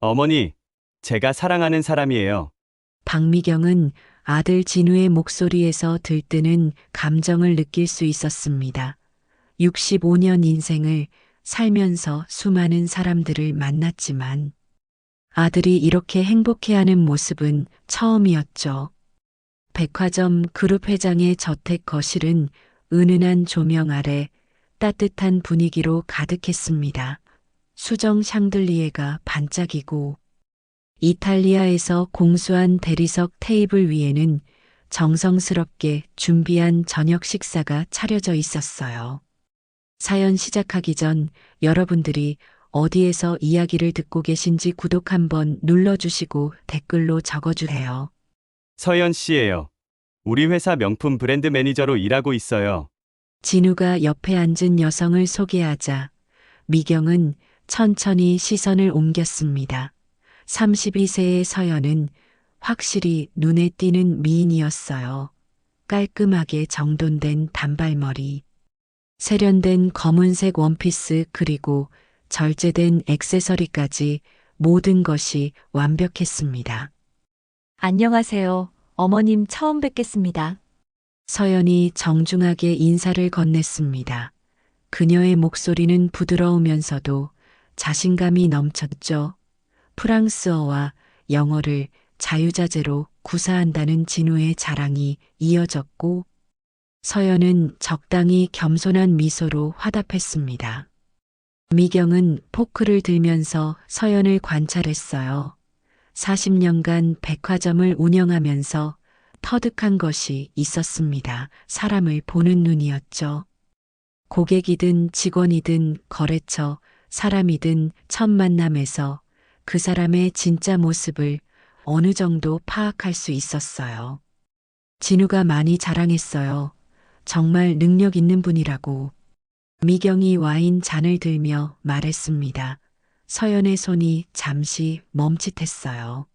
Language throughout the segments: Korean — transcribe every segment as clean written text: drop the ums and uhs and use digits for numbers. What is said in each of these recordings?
어머니, 제가 사랑하는 사람이에요. 박미경은 아들 진우의 목소리에서 들뜨는 감정을 느낄 수 있었습니다. 65년 인생을 살면서 수많은 사람들을 만났지만 아들이 이렇게 행복해하는 모습은 처음이었죠. 백화점 그룹 회장의 저택 거실은 은은한 조명 아래 따뜻한 분위기로 가득했습니다. 수정 샹들리에가 반짝이고 이탈리아에서 공수한 대리석 테이블 위에는 정성스럽게 준비한 저녁 식사가 차려져 있었어요. 사연 시작하기 전 여러분들이 어디에서 이야기를 듣고 계신지 구독 한번 눌러주시고 댓글로 적어주세요. 서연 씨예요. 우리 회사 명품 브랜드 매니저로 일하고 있어요. 진우가 옆에 앉은 여성을 소개하자 미경은 천천히 시선을 옮겼습니다. 32세의 서연은 확실히 눈에 띄는 미인이었어요. 깔끔하게 정돈된 단발머리, 세련된 검은색 원피스 그리고 절제된 액세서리까지 모든 것이 완벽했습니다. 안녕하세요. 어머님 처음 뵙겠습니다. 서연이 정중하게 인사를 건넸습니다. 그녀의 목소리는 부드러우면서도 자신감이 넘쳤죠. 프랑스어와 영어를 자유자재로 구사한다는 진우의 자랑이 이어졌고 서연은 적당히 겸손한 미소로 화답했습니다. 미경은 포크를 들면서 서연을 관찰했어요. 40년간 백화점을 운영하면서 터득한 것이 있었습니다. 사람을 보는 눈이었죠. 고객이든 직원이든 거래처, 사람이든 첫 만남에서 그 사람의 진짜 모습을 어느 정도 파악할 수 있었어요. 진우가 많이 자랑했어요. 정말 능력 있는 분이라고. 미경이 와인 잔을 들며 말했습니다. 서연의 손이 잠시 멈칫했어요.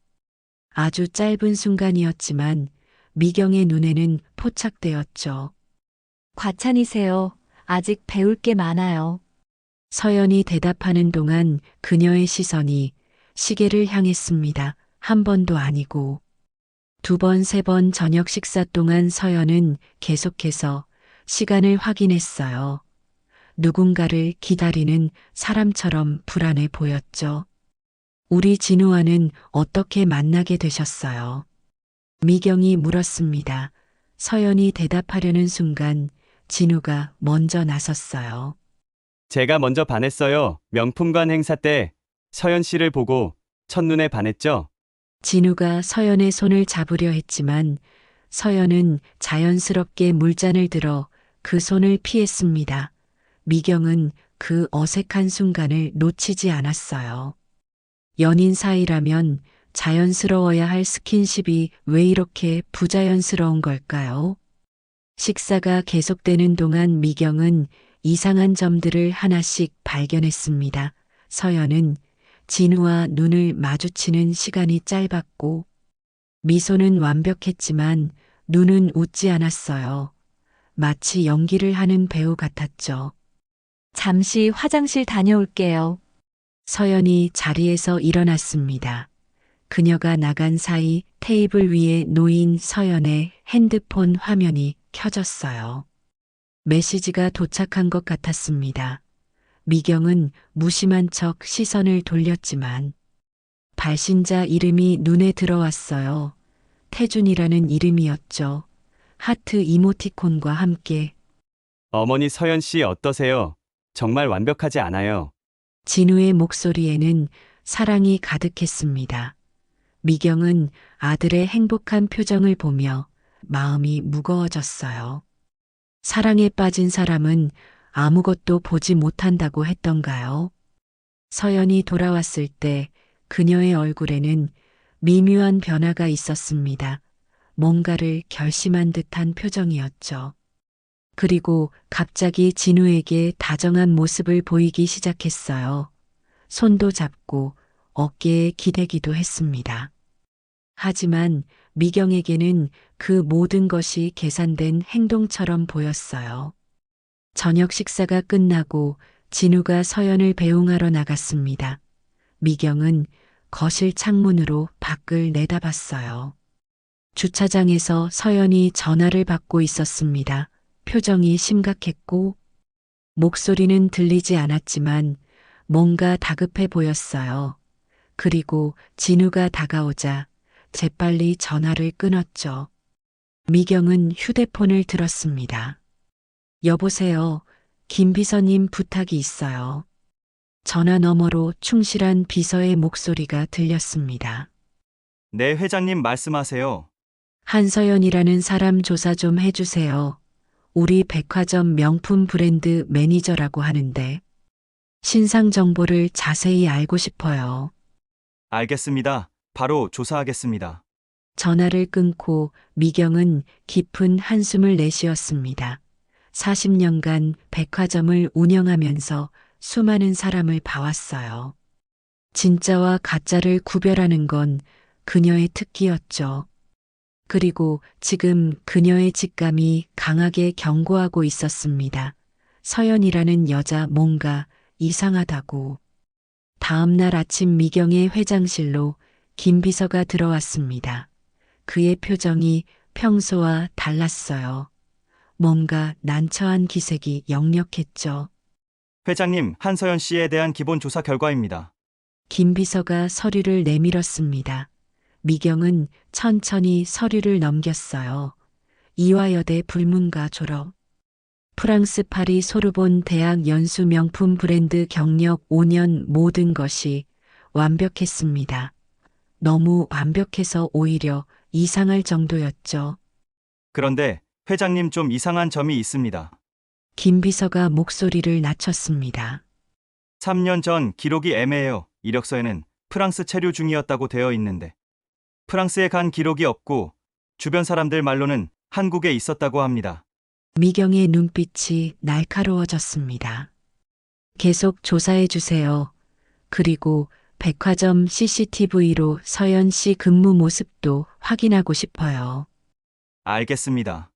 아주 짧은 순간이었지만 미경의 눈에는 포착되었죠. 과찬이세요. 아직 배울 게 많아요. 서연이 대답하는 동안 그녀의 시선이 시계를 향했습니다. 한 번도 아니고 두 번, 세 번 저녁 식사 동안 서연은 계속해서 시간을 확인했어요. 누군가를 기다리는 사람처럼 불안해 보였죠. 우리 진우와는 어떻게 만나게 되셨어요? 미경이 물었습니다. 서연이 대답하려는 순간 진우가 먼저 나섰어요. 제가 먼저 반했어요. 명품관 행사 때 서연 씨를 보고 첫눈에 반했죠? 진우가 서연의 손을 잡으려 했지만 서연은 자연스럽게 물잔을 들어 그 손을 피했습니다. 미경은 그 어색한 순간을 놓치지 않았어요. 연인 사이라면 자연스러워야 할 스킨십이 왜 이렇게 부자연스러운 걸까요? 식사가 계속되는 동안 미경은 이상한 점들을 하나씩 발견했습니다. 서연은 진우와 눈을 마주치는 시간이 짧았고 미소는 완벽했지만 눈은 웃지 않았어요. 마치 연기를 하는 배우 같았죠. 잠시 화장실 다녀올게요. 서연이 자리에서 일어났습니다. 그녀가 나간 사이 테이블 위에 놓인 서연의 핸드폰 화면이 켜졌어요. 메시지가 도착한 것 같았습니다. 미경은 무심한 척 시선을 돌렸지만 발신자 이름이 눈에 들어왔어요. 태준이라는 이름이었죠. 하트 이모티콘과 함께 어머니 서연 씨 어떠세요? 정말 완벽하지 않아요. 진우의 목소리에는 사랑이 가득했습니다. 미경은 아들의 행복한 표정을 보며 마음이 무거워졌어요. 사랑에 빠진 사람은 아무것도 보지 못한다고 했던가요? 서연이 돌아왔을 때 그녀의 얼굴에는 미묘한 변화가 있었습니다. 뭔가를 결심한 듯한 표정이었죠. 그리고 갑자기 진우에게 다정한 모습을 보이기 시작했어요. 손도 잡고 어깨에 기대기도 했습니다. 하지만 미경에게는 그 모든 것이 계산된 행동처럼 보였어요. 저녁 식사가 끝나고 진우가 서연을 배웅하러 나갔습니다. 미경은 거실 창문으로 밖을 내다봤어요. 주차장에서 서연이 전화를 받고 있었습니다. 표정이 심각했고 목소리는 들리지 않았지만 뭔가 다급해 보였어요. 그리고 진우가 다가오자 재빨리 전화를 끊었죠. 미경은 휴대폰을 들었습니다. 여보세요. 김 비서님 부탁이 있어요. 전화 너머로 충실한 비서의 목소리가 들렸습니다. 네, 회장님 말씀하세요. 한서연이라는 사람 조사 좀 해주세요. 우리 백화점 명품 브랜드 매니저라고 하는데 신상 정보를 자세히 알고 싶어요. 알겠습니다. 바로 조사하겠습니다. 전화를 끊고 미경은 깊은 한숨을 내쉬었습니다. 40년간 백화점을 운영하면서 수많은 사람을 봐왔어요. 진짜와 가짜를 구별하는 건 그녀의 특기였죠. 그리고 지금 그녀의 직감이 강하게 경고하고 있었습니다. 서연이라는 여자 뭔가 이상하다고. 다음 날 아침 미경의 회장실로 김 비서가 들어왔습니다. 그의 표정이 평소와 달랐어요. 뭔가 난처한 기색이 역력했죠. 회장님, 한서연 씨에 대한 기본 조사 결과입니다. 김 비서가 서류를 내밀었습니다. 미경은 천천히 서류를 넘겼어요. 이화여대 불문과 졸업. 프랑스 파리 소르본 대학 연수 명품 브랜드 경력 5년 모든 것이 완벽했습니다. 너무 완벽해서 오히려 이상할 정도였죠. 그런데 회장님 좀 이상한 점이 있습니다. 김 비서가 목소리를 낮췄습니다. 3년 전 기록이 애매해요. 이력서에는 프랑스 체류 중이었다고 되어 있는데 프랑스에 간 기록이 없고 주변 사람들 말로는 한국에 있었다고 합니다. 미경의 눈빛이 날카로워졌습니다. 계속 조사해 주세요. 그리고 백화점 CCTV로 서연 씨 근무 모습도 확인하고 싶어요. 알겠습니다.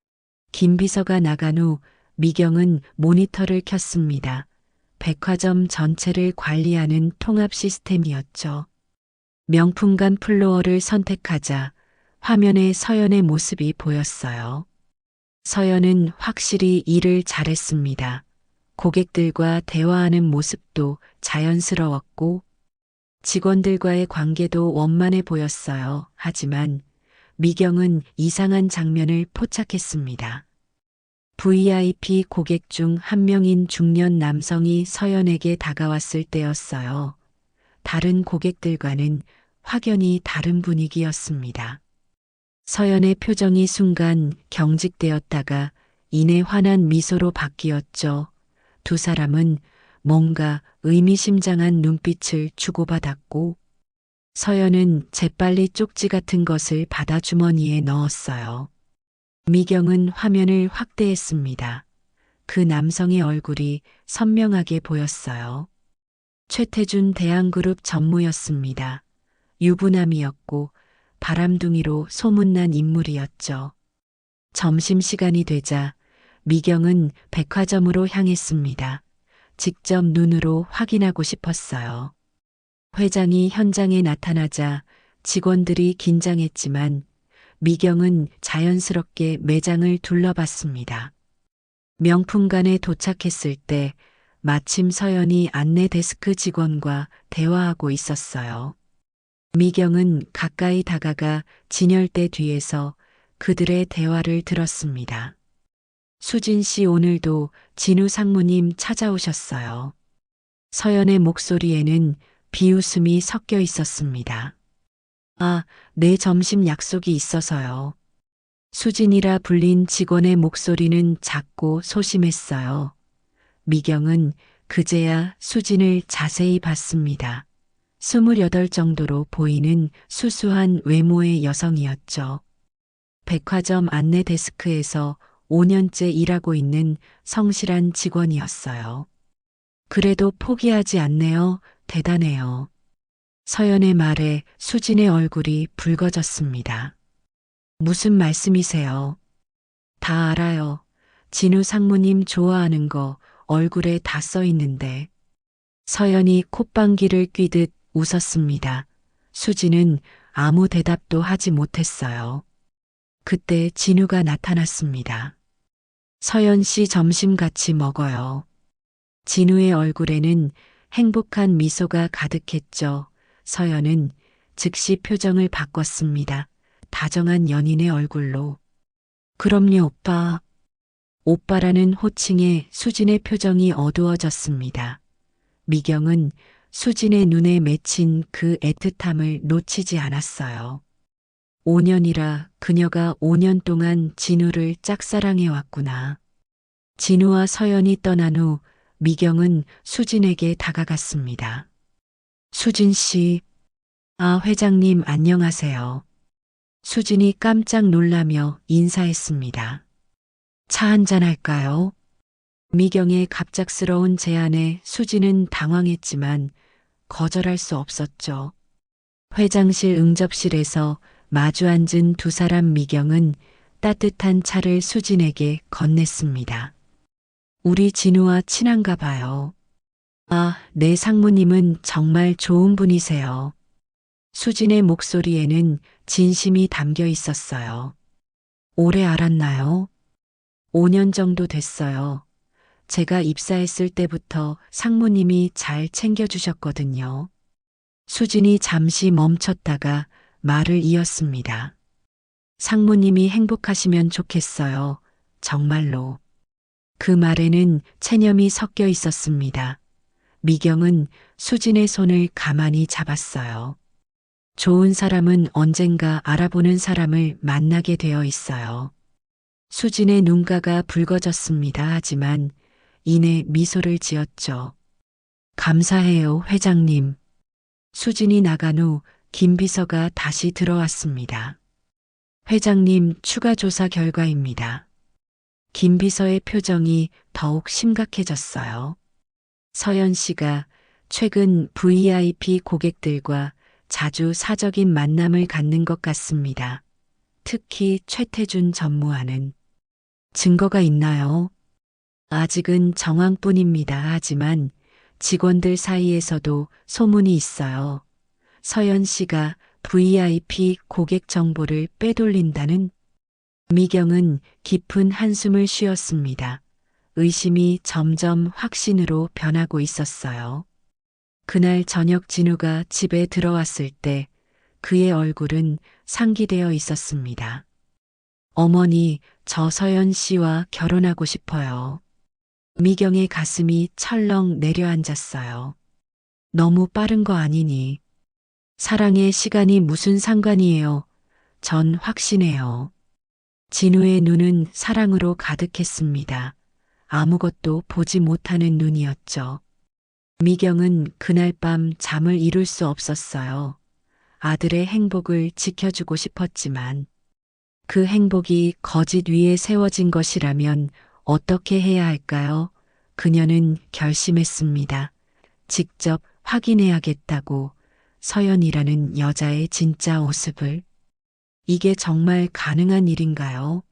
김 비서가 나간 후 미경은 모니터를 켰습니다. 백화점 전체를 관리하는 통합 시스템이었죠. 명품관 플로어를 선택하자 화면에 서연의 모습이 보였어요. 서연은 확실히 일을 잘했습니다. 고객들과 대화하는 모습도 자연스러웠고 직원들과의 관계도 원만해 보였어요. 하지만 미경은 이상한 장면을 포착했습니다. VIP 고객 중 한 명인 중년 남성이 서연에게 다가왔을 때였어요. 다른 고객들과는 확연히 다른 분위기였습니다. 서연의 표정이 순간 경직되었다가 이내 환한 미소로 바뀌었죠. 두 사람은 뭔가 의미심장한 눈빛을 주고받았고 서연은 재빨리 쪽지 같은 것을 받아 주머니에 넣었어요. 미경은 화면을 확대했습니다. 그 남성의 얼굴이 선명하게 보였어요. 최태준 대한그룹 전무였습니다. 유부남이었고 바람둥이로 소문난 인물이었죠. 점심시간이 되자 미경은 백화점으로 향했습니다. 직접 눈으로 확인하고 싶었어요. 회장이 현장에 나타나자 직원들이 긴장했지만 미경은 자연스럽게 매장을 둘러봤습니다. 명품관에 도착했을 때 마침 서연이 안내 데스크 직원과 대화하고 있었어요. 미경은 가까이 다가가 진열대 뒤에서 그들의 대화를 들었습니다. 수진 씨 오늘도 진우 상무님 찾아오셨어요. 서연의 목소리에는 비웃음이 섞여 있었습니다. 아, 내 점심 약속이 있어서요. 수진이라 불린 직원의 목소리는 작고 소심했어요. 미경은 그제야 수진을 자세히 봤습니다. 28 정도로 보이는 수수한 외모의 여성이었죠. 백화점 안내 데스크에서 5년째 일하고 있는 성실한 직원이었어요. 그래도 포기하지 않네요. 대단해요. 서연의 말에 수진의 얼굴이 붉어졌습니다. 무슨 말씀이세요? 다 알아요. 진우 상무님 좋아하는 거 얼굴에 다 써 있는데. 서연이 콧방귀를 뀌듯 웃었습니다. 수진은 아무 대답도 하지 못했어요. 그때 진우가 나타났습니다. 서연 씨 점심 같이 먹어요. 진우의 얼굴에는 행복한 미소가 가득했죠. 서연은 즉시 표정을 바꿨습니다. 다정한 연인의 얼굴로. 그럼요, 오빠. 오빠라는 호칭에 수진의 표정이 어두워졌습니다. 미경은 수진의 눈에 맺힌 그 애틋함을 놓치지 않았어요. 5년이라 그녀가 5년 동안 진우를 짝사랑해 왔구나. 진우와 서연이 떠난 후 미경은 수진에게 다가갔습니다. 수진 씨, 아, 회장님 안녕하세요. 수진이 깜짝 놀라며 인사했습니다. 차 한잔 할까요? 미경의 갑작스러운 제안에 수진은 당황했지만 거절할 수 없었죠. 회장실 응접실에서 마주 앉은 두 사람. 미경은 따뜻한 차를 수진에게 건넸습니다. 우리 진우와 친한가 봐요. 아, 네, 상무님은 정말 좋은 분이세요. 수진의 목소리에는 진심이 담겨 있었어요. 오래 알았나요? 5년 정도 됐어요. 제가 입사했을 때부터 상무님이 잘 챙겨주셨거든요. 수진이 잠시 멈췄다가 말을 이었습니다. 상무님이 행복하시면 좋겠어요. 정말로. 그 말에는 체념이 섞여 있었습니다. 미경은 수진의 손을 가만히 잡았어요. 좋은 사람은 언젠가 알아보는 사람을 만나게 되어 있어요. 수진의 눈가가 붉어졌습니다. 하지만 이내 미소를 지었죠. 감사해요, 회장님. 수진이 나간 후 김 비서가 다시 들어왔습니다. 회장님, 추가 조사 결과입니다. 김 비서의 표정이 더욱 심각해졌어요. 서연 씨가 최근 VIP 고객들과 자주 사적인 만남을 갖는 것 같습니다. 특히 최태준 전무와는. 증거가 있나요? 아직은 정황뿐입니다. 하지만 직원들 사이에서도 소문이 있어요. 서연 씨가 VIP 고객 정보를 빼돌린다는. 미경은 깊은 한숨을 쉬었습니다. 의심이 점점 확신으로 변하고 있었어요. 그날 저녁 진우가 집에 들어왔을 때 그의 얼굴은 상기되어 있었습니다. 어머니, 저 서연 씨와 결혼하고 싶어요. 미경의 가슴이 철렁 내려앉았어요. 너무 빠른 거 아니니? 사랑에 시간이 무슨 상관이에요. 전 확신해요. 진우의 눈은 사랑으로 가득했습니다. 아무것도 보지 못하는 눈이었죠. 미경은 그날 밤 잠을 이룰 수 없었어요. 아들의 행복을 지켜주고 싶었지만 그 행복이 거짓 위에 세워진 것이라면 어떻게 해야 할까요? 그녀는 결심했습니다. 직접 확인해야겠다고. 서연이라는 여자의 진짜 모습을. 이게 정말 가능한 일인가요?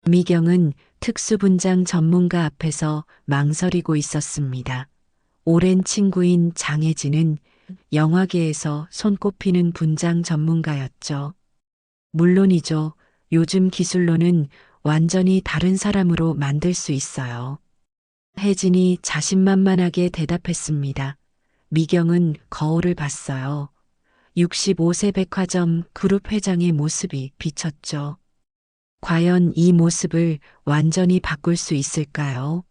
미경은 특수분장 전문가 앞에서 망설이고 있었습니다. 오랜 친구인 장혜진은 영화계에서 손꼽히는 분장 전문가였죠. 물론이죠. 요즘 기술로는 완전히 다른 사람으로 만들 수 있어요. 혜진이 자신만만하게 대답했습니다. 미경은 거울을 봤어요. 65세 백화점 그룹 회장의 모습이 비쳤죠. 과연 이 모습을 완전히 바꿀 수 있을까요?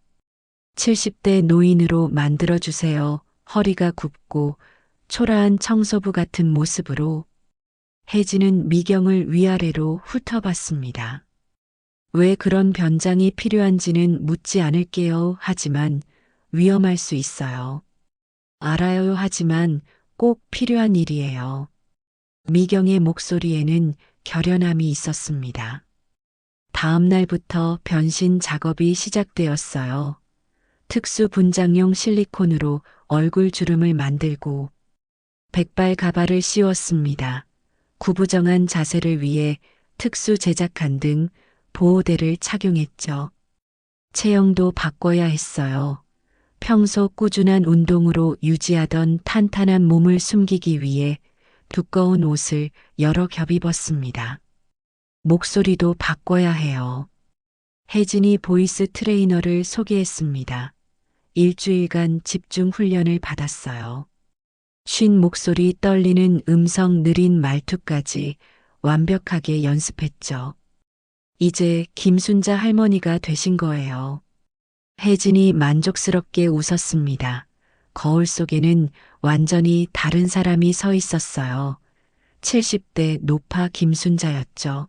70대 노인으로 만들어주세요. 허리가 굽고 초라한 청소부 같은 모습으로. 혜진은 미경을 위아래로 훑어봤습니다. 왜 그런 변장이 필요한지는 묻지 않을게요. 하지만 위험할 수 있어요. 알아요. 하지만 꼭 필요한 일이에요. 미경의 목소리에는 결연함이 있었습니다. 다음 날부터 변신 작업이 시작되었어요. 특수 분장용 실리콘으로 얼굴 주름을 만들고 백발 가발을 씌웠습니다. 구부정한 자세를 위해 특수 제작한 등 보호대를 착용했죠. 체형도 바꿔야 했어요. 평소 꾸준한 운동으로 유지하던 탄탄한 몸을 숨기기 위해 두꺼운 옷을 여러 겹 입었습니다. 목소리도 바꿔야 해요. 혜진이 보이스 트레이너를 소개했습니다. 일주일간 집중 훈련을 받았어요. 쉰 목소리 떨리는 음성 느린 말투까지 완벽하게 연습했죠. 이제 김순자 할머니가 되신 거예요. 혜진이 만족스럽게 웃었습니다. 거울 속에는 완전히 다른 사람이 서 있었어요. 70대 노파 김순자였죠.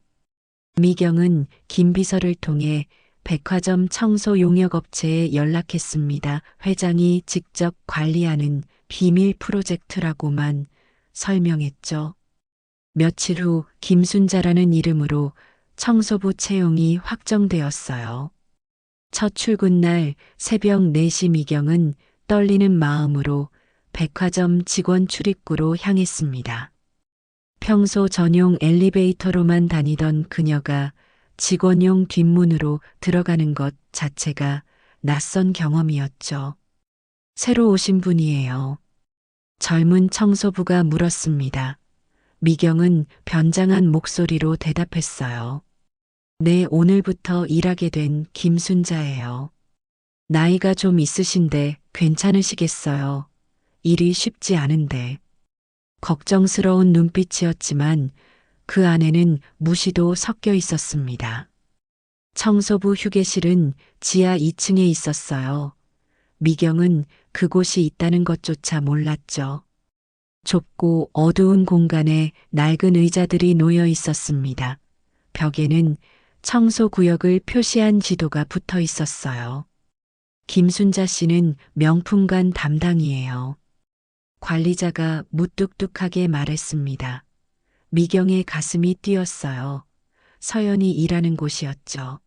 미경은 김비서를 통해 백화점 청소 용역업체에 연락했습니다. 회장이 직접 관리하는 비밀 프로젝트라고만 설명했죠. 며칠 후 김순자라는 이름으로 청소부 채용이 확정되었어요. 첫 출근 날 새벽 4시 미경은 떨리는 마음으로 백화점 직원 출입구로 향했습니다. 평소 전용 엘리베이터로만 다니던 그녀가 직원용 뒷문으로 들어가는 것 자체가 낯선 경험이었죠. 새로 오신 분이에요. 젊은 청소부가 물었습니다. 미경은 변장한 목소리로 대답했어요. 네, 오늘부터 일하게 된 김순자예요. 나이가 좀 있으신데 괜찮으시겠어요? 일이 쉽지 않은데. 걱정스러운 눈빛이었지만 그 안에는 무시도 섞여 있었습니다. 청소부 휴게실은 지하 2층에 있었어요. 미경은 그곳이 있다는 것조차 몰랐죠. 좁고 어두운 공간에 낡은 의자들이 놓여 있었습니다. 벽에는 청소구역을 표시한 지도가 붙어 있었어요. 김순자 씨는 명품관 담당이에요. 관리자가 무뚝뚝하게 말했습니다. 미경의 가슴이 뛰었어요. 서연이 일하는 곳이었죠.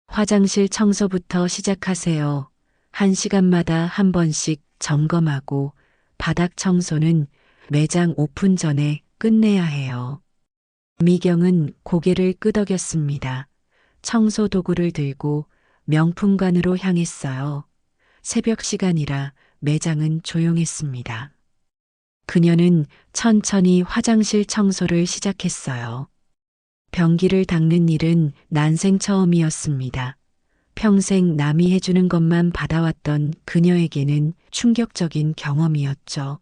화장실 청소부터 시작하세요. 1시간마다 한 번씩 점검하고 바닥 청소는 매장 오픈 전에 끝내야 해요. 미경은 고개를 끄덕였습니다. 청소 도구를 들고 명품관으로 향했어요. 새벽 시간이라 매장은 조용했습니다. 그녀는 천천히 화장실 청소를 시작했어요. 변기를 닦는 일은 난생 처음이었습니다. 평생 남이 해주는 것만 받아왔던 그녀에게는 충격적인 경험이었죠.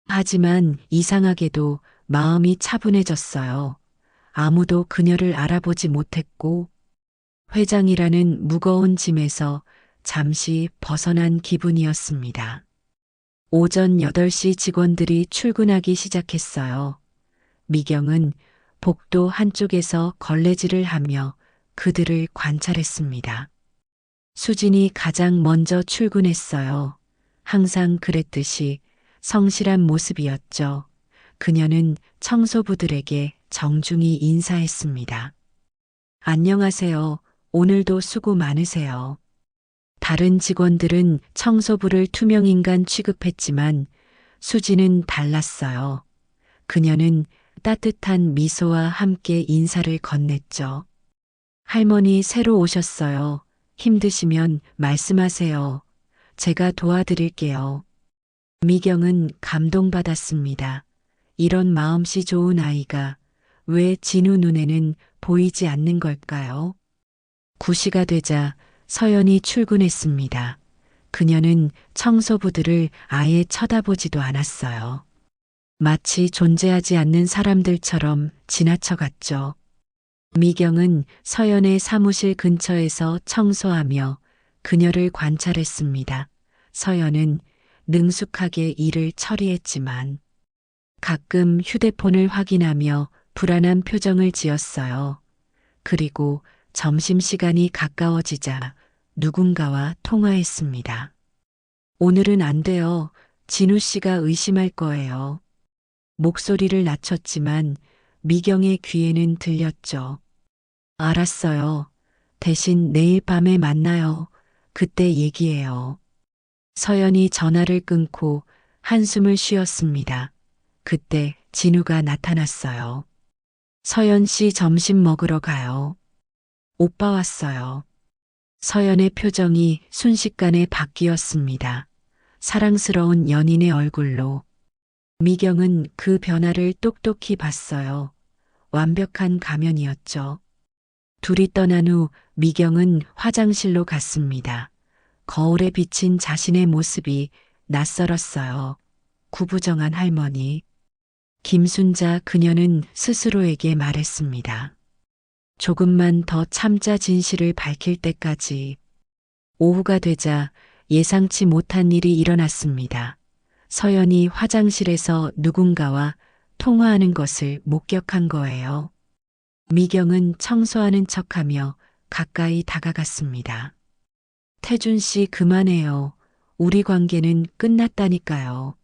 하지만 이상하게도 마음이 차분해졌어요. 아무도 그녀를 알아보지 못했고 회장이라는 무거운 짐에서 잠시 벗어난 기분이었습니다. 오전 8시 직원들이 출근하기 시작했어요. 미경은 복도 한쪽에서 걸레질을 하며 그들을 관찰했습니다. 수진이 가장 먼저 출근했어요. 항상 그랬듯이 성실한 모습이었죠. 그녀는 청소부들에게 정중히 인사했습니다. 안녕하세요. 오늘도 수고 많으세요. 다른 직원들은 청소부를 투명인간 취급했지만 수지는 달랐어요. 그녀는 따뜻한 미소와 함께 인사를 건넸죠. 할머니 새로 오셨어요. 힘드시면 말씀하세요. 제가 도와드릴게요. 미경은 감동받았습니다. 이런 마음씨 좋은 아이가 왜 진우 눈에는 보이지 않는 걸까요? 9시가 되자 서연이 출근했습니다. 그녀는 청소부들을 아예 쳐다보지도 않았어요. 마치 존재하지 않는 사람들처럼 지나쳐갔죠. 미경은 서연의 사무실 근처에서 청소하며 그녀를 관찰했습니다. 서연은 능숙하게 일을 처리했지만 가끔 휴대폰을 확인하며 불안한 표정을 지었어요. 그리고 점심시간이 가까워지자 누군가와 통화했습니다. 오늘은 안 돼요. 진우 씨가 의심할 거예요. 목소리를 낮췄지만 미경의 귀에는 들렸죠. 알았어요. 대신 내일 밤에 만나요. 그때 얘기해요. 서연이 전화를 끊고 한숨을 쉬었습니다. 그때 진우가 나타났어요. 서연 씨 점심 먹으러 가요. 오빠 왔어요. 서연의 표정이 순식간에 바뀌었습니다. 사랑스러운 연인의 얼굴로. 미경은 그 변화를 똑똑히 봤어요. 완벽한 가면이었죠. 둘이 떠난 후 미경은 화장실로 갔습니다. 거울에 비친 자신의 모습이 낯설었어요. 구부정한 할머니. 김순자 그녀는 스스로에게 말했습니다. 조금만 더 참자 진실을 밝힐 때까지. 오후가 되자 예상치 못한 일이 일어났습니다. 서연이 화장실에서 누군가와 통화하는 것을 목격한 거예요. 미경은 청소하는 척하며 가까이 다가갔습니다. 태준 씨 그만해요. 우리 관계는 끝났다니까요.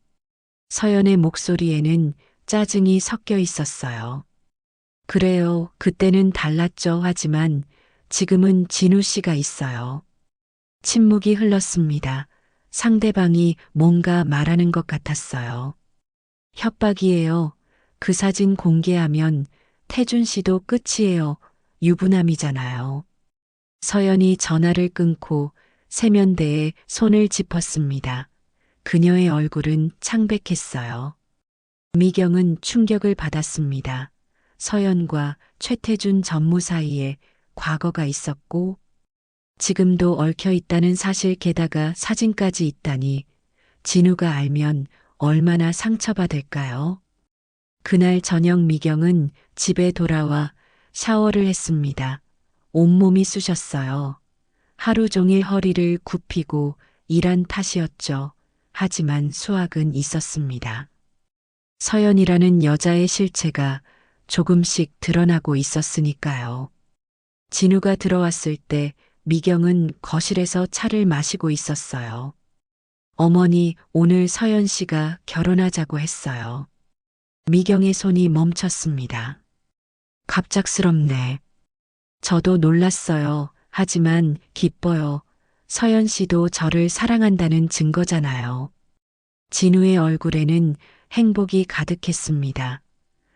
서연의 목소리에는 짜증이 섞여 있었어요. 그래요. 그때는 달랐죠. 하지만 지금은 진우 씨가 있어요. 침묵이 흘렀습니다. 상대방이 뭔가 말하는 것 같았어요. 협박이에요. 그 사진 공개하면 태준 씨도 끝이에요. 유부남이잖아요. 서연이 전화를 끊고 세면대에 손을 짚었습니다. 그녀의 얼굴은 창백했어요. 미경은 충격을 받았습니다. 서연과 최태준 전무 사이에 과거가 있었고 지금도 얽혀 있다는 사실 게다가 사진까지 있다니 진우가 알면 얼마나 상처받을까요? 그날 저녁 미경은 집에 돌아와 샤워를 했습니다. 온몸이 쑤셨어요. 하루 종일 허리를 굽히고 일한 탓이었죠. 하지만 수확은 있었습니다. 서연이라는 여자의 실체가 조금씩 드러나고 있었으니까요. 진우가 들어왔을 때 미경은 거실에서 차를 마시고 있었어요. 어머니, 오늘 서연 씨가 결혼하자고 했어요. 미경의 손이 멈췄습니다. 갑작스럽네. 저도 놀랐어요. 하지만 기뻐요. 서연 씨도 저를 사랑한다는 증거잖아요. 진우의 얼굴에는 행복이 가득했습니다.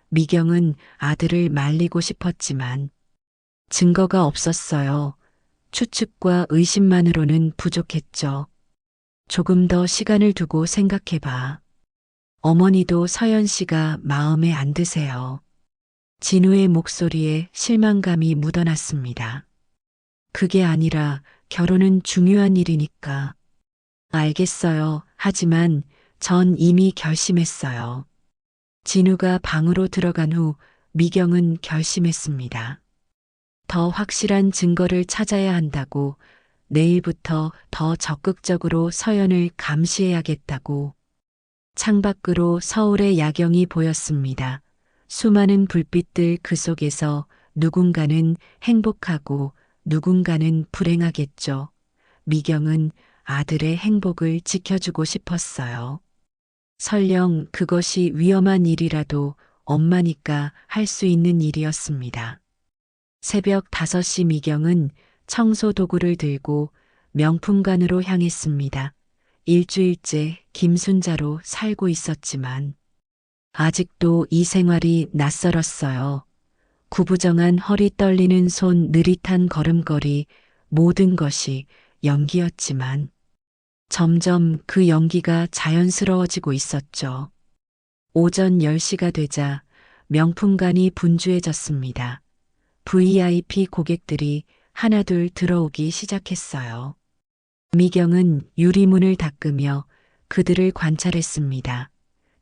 미경은 아들을 말리고 싶었지만 증거가 없었어요. 추측과 의심만으로는 부족했죠. 조금 더 시간을 두고 생각해봐. 어머니도 서연 씨가 마음에 안 드세요. 진우의 목소리에 실망감이 묻어났습니다. 그게 아니라 결혼은 중요한 일이니까. 알겠어요. 하지만 전 이미 결심했어요. 진우가 방으로 들어간 후 미경은 결심했습니다. 더 확실한 증거를 찾아야 한다고, 내일부터 더 적극적으로 서연을 감시해야겠다고. 창밖으로 서울의 야경이 보였습니다. 수많은 불빛들 그 속에서 누군가는 행복하고 누군가는 불행하겠죠. 미경은 아들의 행복을 지켜주고 싶었어요. 설령 그것이 위험한 일이라도 엄마니까 할 수 있는 일이었습니다. 새벽 5시 미경은 청소 도구를 들고 명품관으로 향했습니다. 일주일째 김순자로 살고 있었지만 아직도 이 생활이 낯설었어요. 구부정한 허리 떨리는 손 느릿한 걸음걸이 모든 것이 연기였지만 점점 그 연기가 자연스러워지고 있었죠. 오전 10시가 되자 명품관이 분주해졌습니다. VIP 고객들이 하나둘 들어오기 시작했어요. 미경은 유리문을 닦으며 그들을 관찰했습니다.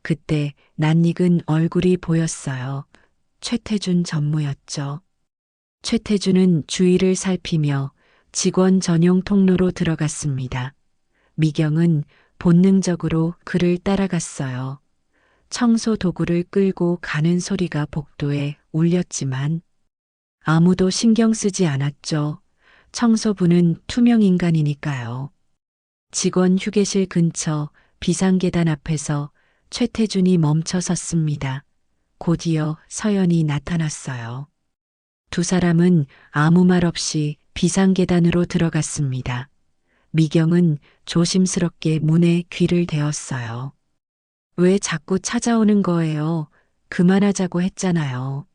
그때 낯익은 얼굴이 보였어요. 최태준 전무였죠. 최태준은 주위를 살피며 직원 전용 통로로 들어갔습니다. 미경은 본능적으로 그를 따라갔어요. 청소 도구를 끌고 가는 소리가 복도에 울렸지만 아무도 신경 쓰지 않았죠. 청소부는 투명 인간이니까요. 직원 휴게실 근처 비상계단 앞에서 최태준이 멈춰 섰습니다. 곧이어 서연이 나타났어요. 두 사람은 아무 말 없이 비상계단으로 들어갔습니다. 미경은 조심스럽게 문에 귀를 대었어요. 왜 자꾸 찾아오는 거예요? 그만하자고 했잖아요.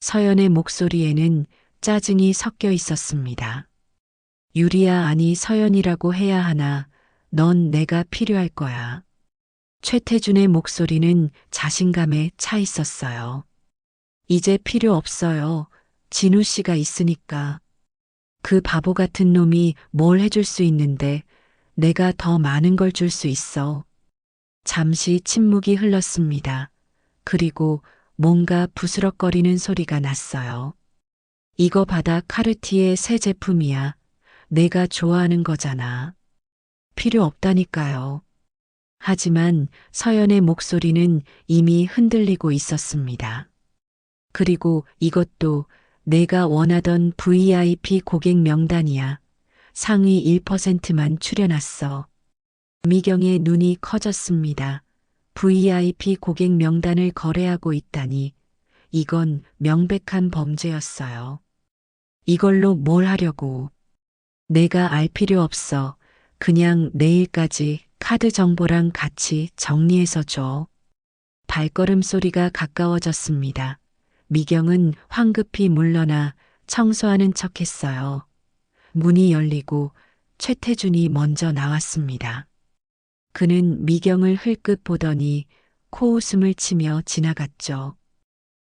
서연의 목소리에는 짜증이 섞여 있었습니다. 유리야 아니 서연이라고 해야 하나, 넌 내가 필요할 거야. 최태준의 목소리는 자신감에 차 있었어요. 이제 필요 없어요. 진우 씨가 있으니까. 그 바보 같은 놈이 뭘 해줄 수 있는데 내가 더 많은 걸 줄 수 있어. 잠시 침묵이 흘렀습니다. 그리고 뭔가 부스럭거리는 소리가 났어요. 이거 받아, 카르티에 새 제품이야. 내가 좋아하는 거잖아. 필요 없다니까요. 하지만 서연의 목소리는 이미 흔들리고 있었습니다. 그리고 이것도 내가 원하던 VIP 고객 명단이야. 상위 1%만 추려놨어. 미경의 눈이 커졌습니다. VIP 고객 명단을 거래하고 있다니 이건 명백한 범죄였어요. 이걸로 뭘 하려고. 내가 알 필요 없어. 그냥 내일까지 카드 정보랑 같이 정리해서 줘. 발걸음 소리가 가까워졌습니다. 미경은 황급히 물러나 청소하는 척했어요. 문이 열리고 최태준이 먼저 나왔습니다. 그는 미경을 흘끗 보더니 코웃음을 치며 지나갔죠.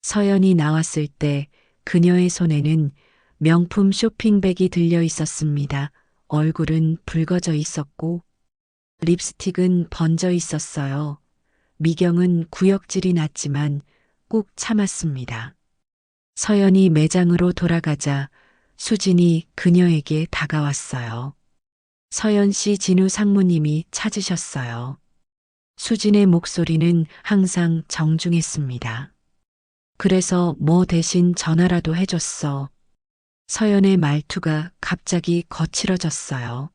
서연이 나왔을 때 그녀의 손에는 명품 쇼핑백이 들려 있었습니다. 얼굴은 붉어져 있었고 립스틱은 번져 있었어요. 미경은 구역질이 났지만 꾹 참았습니다. 서연이 매장으로 돌아가자 수진이 그녀에게 다가왔어요. 서연 씨, 진우 상무님이 찾으셨어요. 수진의 목소리는 항상 정중했습니다. 그래서 뭐 대신 전화라도 해줬어. 서연의 말투가 갑자기 거칠어졌어요.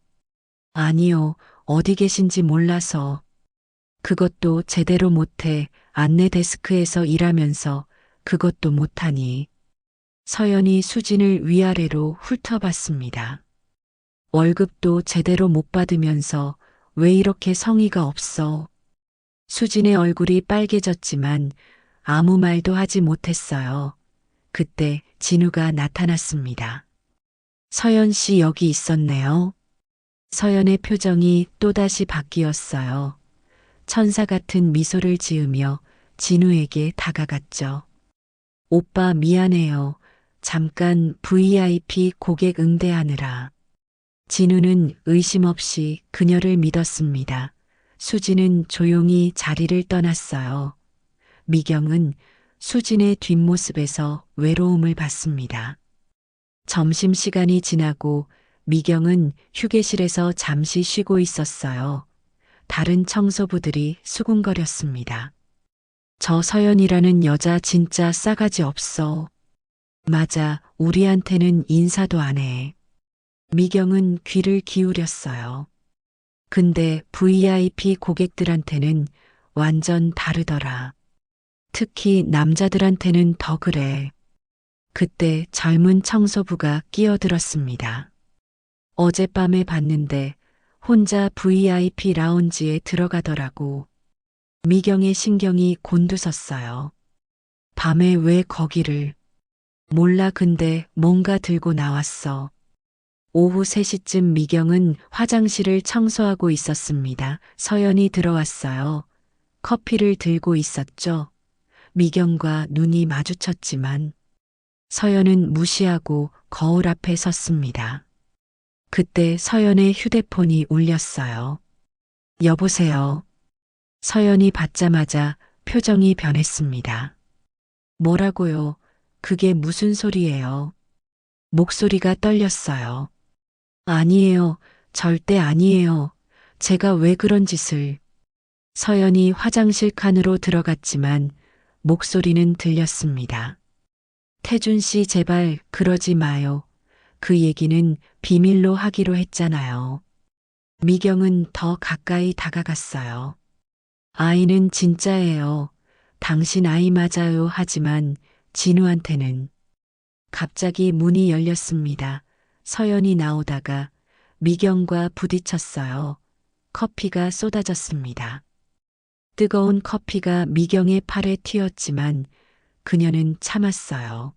아니요, 어디 계신지 몰라서. 그것도 제대로 못해. 안내 데스크에서 일하면서 그것도 못하니. 서연이 수진을 위아래로 훑어봤습니다. 월급도 제대로 못 받으면서 왜 이렇게 성의가 없어. 수진의 얼굴이 빨개졌지만 아무 말도 하지 못했어요. 그때 진우가 나타났습니다. 서연 씨 여기 있었네요. 서연의 표정이 또다시 바뀌었어요. 천사 같은 미소를 지으며 진우에게 다가갔죠. 오빠 미안해요. 잠깐 VIP 고객 응대하느라. 진우는 의심 없이 그녀를 믿었습니다. 수진은 조용히 자리를 떠났어요. 미경은 수진의 뒷모습에서 외로움을 받습니다. 점심시간이 지나고 미경은 휴게실에서 잠시 쉬고 있었어요. 다른 청소부들이 수군거렸습니다. 저 서연이라는 여자 진짜 싸가지 없어. 맞아, 우리한테는 인사도 안 해. 미경은 귀를 기울였어요. 근데 VIP 고객들한테는 완전 다르더라. 특히 남자들한테는 더 그래. 그때 젊은 청소부가 끼어들었습니다. 어젯밤에 봤는데 혼자 VIP 라운지에 들어가더라고. 미경의 신경이 곤두섰어요. 밤에 왜 거기를? 몰라, 근데 뭔가 들고 나왔어. 오후 3시쯤 미경은 화장실을 청소하고 있었습니다. 서연이 들어왔어요. 커피를 들고 있었죠. 미경과 눈이 마주쳤지만 서연은 무시하고 거울 앞에 섰습니다. 그때 서연의 휴대폰이 울렸어요. 여보세요. 서연이 받자마자 표정이 변했습니다. 뭐라고요? 그게 무슨 소리예요? 목소리가 떨렸어요. 아니에요. 절대 아니에요. 제가 왜 그런 짓을. 서연이 화장실 칸으로 들어갔지만 목소리는 들렸습니다. 태준 씨, 제발 그러지 마요. 그 얘기는 비밀로 하기로 했잖아요. 미경은 더 가까이 다가갔어요. 아이는 진짜예요. 당신 아이 맞아요. 하지만 진우한테는. 갑자기 문이 열렸습니다. 서연이 나오다가 미경과 부딪혔어요. 커피가 쏟아졌습니다. 뜨거운 커피가 미경의 팔에 튀었지만 그녀는 참았어요.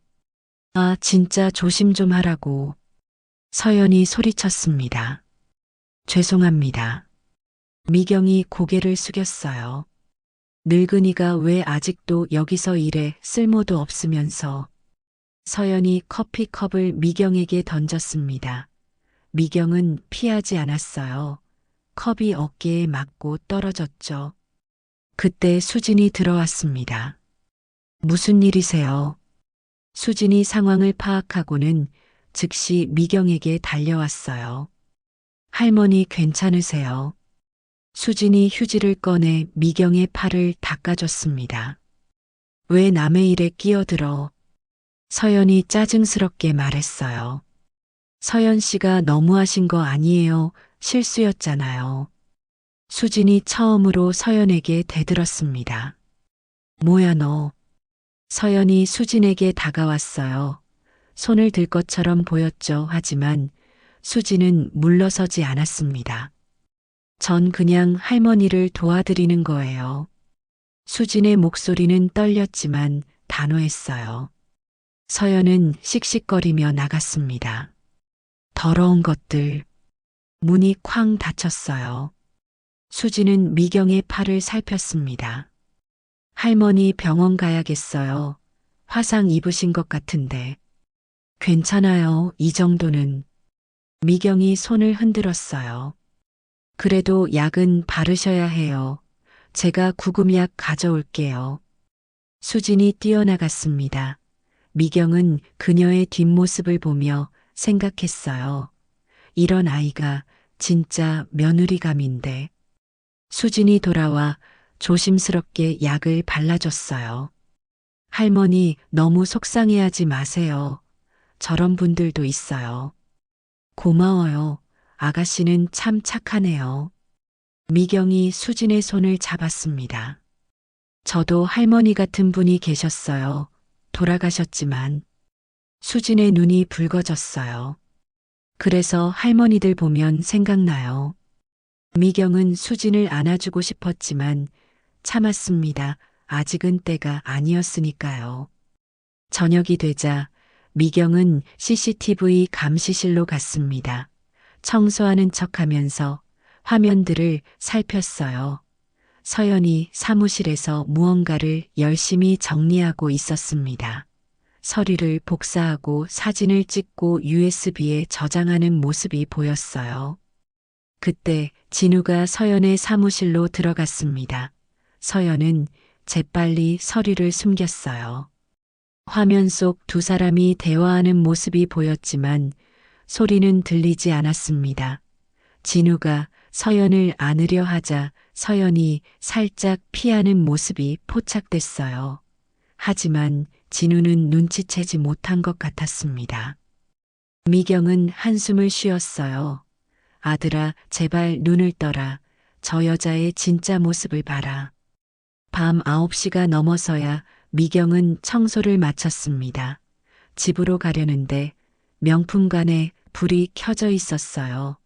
아, 진짜 조심 좀 하라고. 서연이 소리쳤습니다. 죄송합니다. 미경이 고개를 숙였어요. 늙은이가 왜 아직도 여기서 일해, 쓸모도 없으면서. 서연이 커피컵을 미경에게 던졌습니다. 미경은 피하지 않았어요. 컵이 어깨에 맞고 떨어졌죠. 그때 수진이 들어왔습니다. 무슨 일이세요? 수진이 상황을 파악하고는 즉시 미경에게 달려왔어요. 할머니 괜찮으세요? 수진이 휴지를 꺼내 미경의 팔을 닦아줬습니다. 왜 남의 일에 끼어들어? 서연이 짜증스럽게 말했어요. 서연 씨가 너무하신 거 아니에요. 실수였잖아요. 수진이 처음으로 서연에게 대들었습니다. 뭐야 너. 서연이 수진에게 다가왔어요. 손을 들 것처럼 보였죠. 하지만 수진은 물러서지 않았습니다. 전 그냥 할머니를 도와드리는 거예요. 수진의 목소리는 떨렸지만 단호했어요. 서연은 씩씩거리며 나갔습니다. 더러운 것들. 문이 쾅 닫혔어요. 수진은 미경의 팔을 살폈습니다. 할머니 병원 가야겠어요. 화상 입으신 것 같은데. 괜찮아요. 이 정도는. 미경이 손을 흔들었어요. 그래도 약은 바르셔야 해요. 제가 구급약 가져올게요. 수진이 뛰어나갔습니다. 미경은 그녀의 뒷모습을 보며 생각했어요. 이런 아이가 진짜 며느리감인데. 수진이 돌아와 조심스럽게 약을 발라줬어요. 할머니 너무 속상해하지 마세요. 저런 분들도 있어요. 고마워요. 아가씨는 참 착하네요. 미경이 수진의 손을 잡았습니다. 저도 할머니 같은 분이 계셨어요. 돌아가셨지만. 수진의 눈이 붉어졌어요. 그래서 할머니들 보면 생각나요. 미경은 수진을 안아주고 싶었지만 참았습니다. 아직은 때가 아니었으니까요. 저녁이 되자 미경은 CCTV 감시실로 갔습니다. 청소하는 척하면서 화면들을 살폈어요. 서연이 사무실에서 무언가를 열심히 정리하고 있었습니다. 서류를 복사하고 사진을 찍고 USB에 저장하는 모습이 보였어요. 그때 진우가 서연의 사무실로 들어갔습니다. 서연은 재빨리 서류를 숨겼어요. 화면 속 두 사람이 대화하는 모습이 보였지만 소리는 들리지 않았습니다. 진우가 서연을 안으려 하자 서연이 살짝 피하는 모습이 포착됐어요. 하지만 진우는 눈치채지 못한 것 같았습니다. 미경은 한숨을 쉬었어요. 아들아, 제발 눈을 떠라. 저 여자의 진짜 모습을 봐라. 밤 9시가 넘어서야 미경은 청소를 마쳤습니다. 집으로 가려는데 명품관에 불이 켜져 있었어요.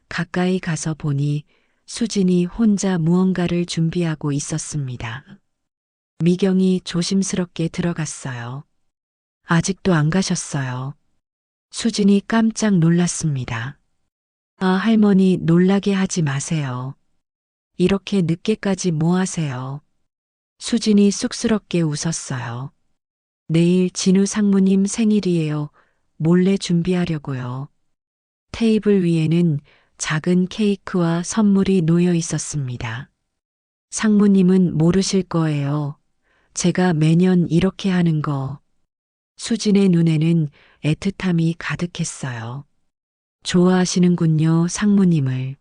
가까이 가서 보니 수진이 혼자 무언가를 준비하고 있었습니다. 미경이 조심스럽게 들어갔어요. 아직도 안 가셨어요. 수진이 깜짝 놀랐습니다. 아, 할머니 놀라게 하지 마세요. 이렇게 늦게까지 뭐 하세요? 수진이 쑥스럽게 웃었어요. 내일 진우 상무님 생일이에요. 몰래 준비하려고요. 테이블 위에는 작은 케이크와 선물이 놓여 있었습니다. 상무님은 모르실 거예요. 제가 매년 이렇게 하는 거. 수진의 눈에는 애틋함이 가득했어요. 좋아하시는군요, 상무님을.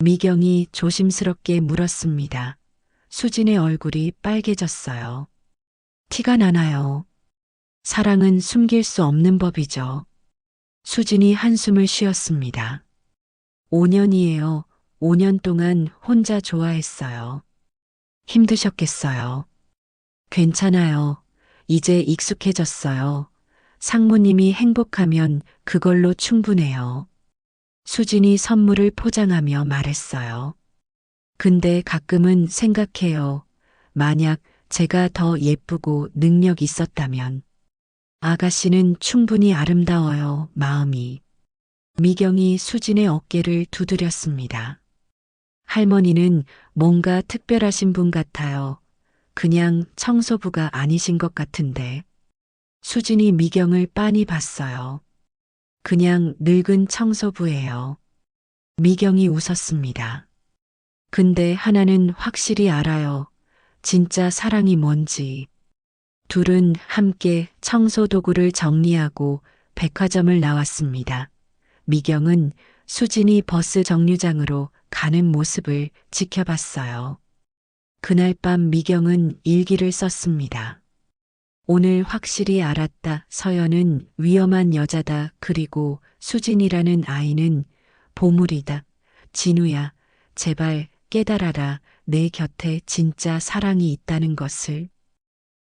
미경이 조심스럽게 물었습니다. 수진의 얼굴이 빨개졌어요. 티가 나나요? 사랑은 숨길 수 없는 법이죠. 수진이 한숨을 쉬었습니다. 5년이에요. 5년 동안 혼자 좋아했어요. 힘드셨겠어요. 괜찮아요. 이제 익숙해졌어요. 상무님이 행복하면 그걸로 충분해요. 수진이 선물을 포장하며 말했어요. 근데 가끔은 생각해요. 만약 제가 더 예쁘고 능력 있었다면. 아가씨는 충분히 아름다워요, 마음이. 미경이 수진의 어깨를 두드렸습니다. 할머니는 뭔가 특별하신 분 같아요. 그냥 청소부가 아니신 것 같은데. 수진이 미경을 빤히 봤어요. 그냥 늙은 청소부예요. 미경이 웃었습니다. 근데 하나는 확실히 알아요. 진짜 사랑이 뭔지. 둘은 함께 청소 도구를 정리하고 백화점을 나왔습니다. 미경은 수진이 버스 정류장으로 가는 모습을 지켜봤어요. 그날 밤 미경은 일기를 썼습니다. 오늘 확실히 알았다. 서연은 위험한 여자다. 그리고 수진이라는 아이는 보물이다. 진우야, 제발 깨달아라. 내 곁에 진짜 사랑이 있다는 것을.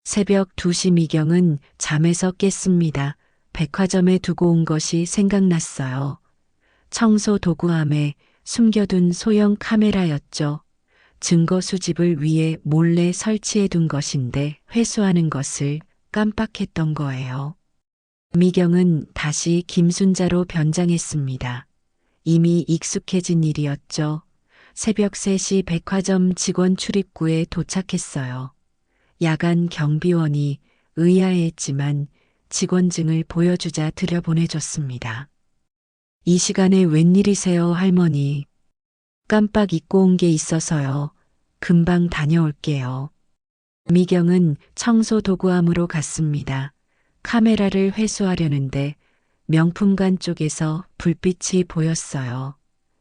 새벽 2시 미경은 잠에서 깼습니다. 백화점에 두고 온 것이 생각났어요. 청소 도구함에 숨겨둔 소형 카메라였죠. 증거 수집을 위해 몰래 설치해 둔 것인데 회수하는 것을 깜빡했던 거예요. 미경은 다시 김순자로 변장했습니다. 이미 익숙해진 일이었죠. 새벽 3시 백화점 직원 출입구에 도착했어요. 야간 경비원이 의아해했지만 직원증을 보여주자 들여보내줬습니다. 이 시간에 웬일이세요, 할머니? 깜빡 잊고 온 게 있어서요. 금방 다녀올게요. 미경은 청소 도구함으로 갔습니다. 카메라를 회수하려는데 명품관 쪽에서 불빛이 보였어요.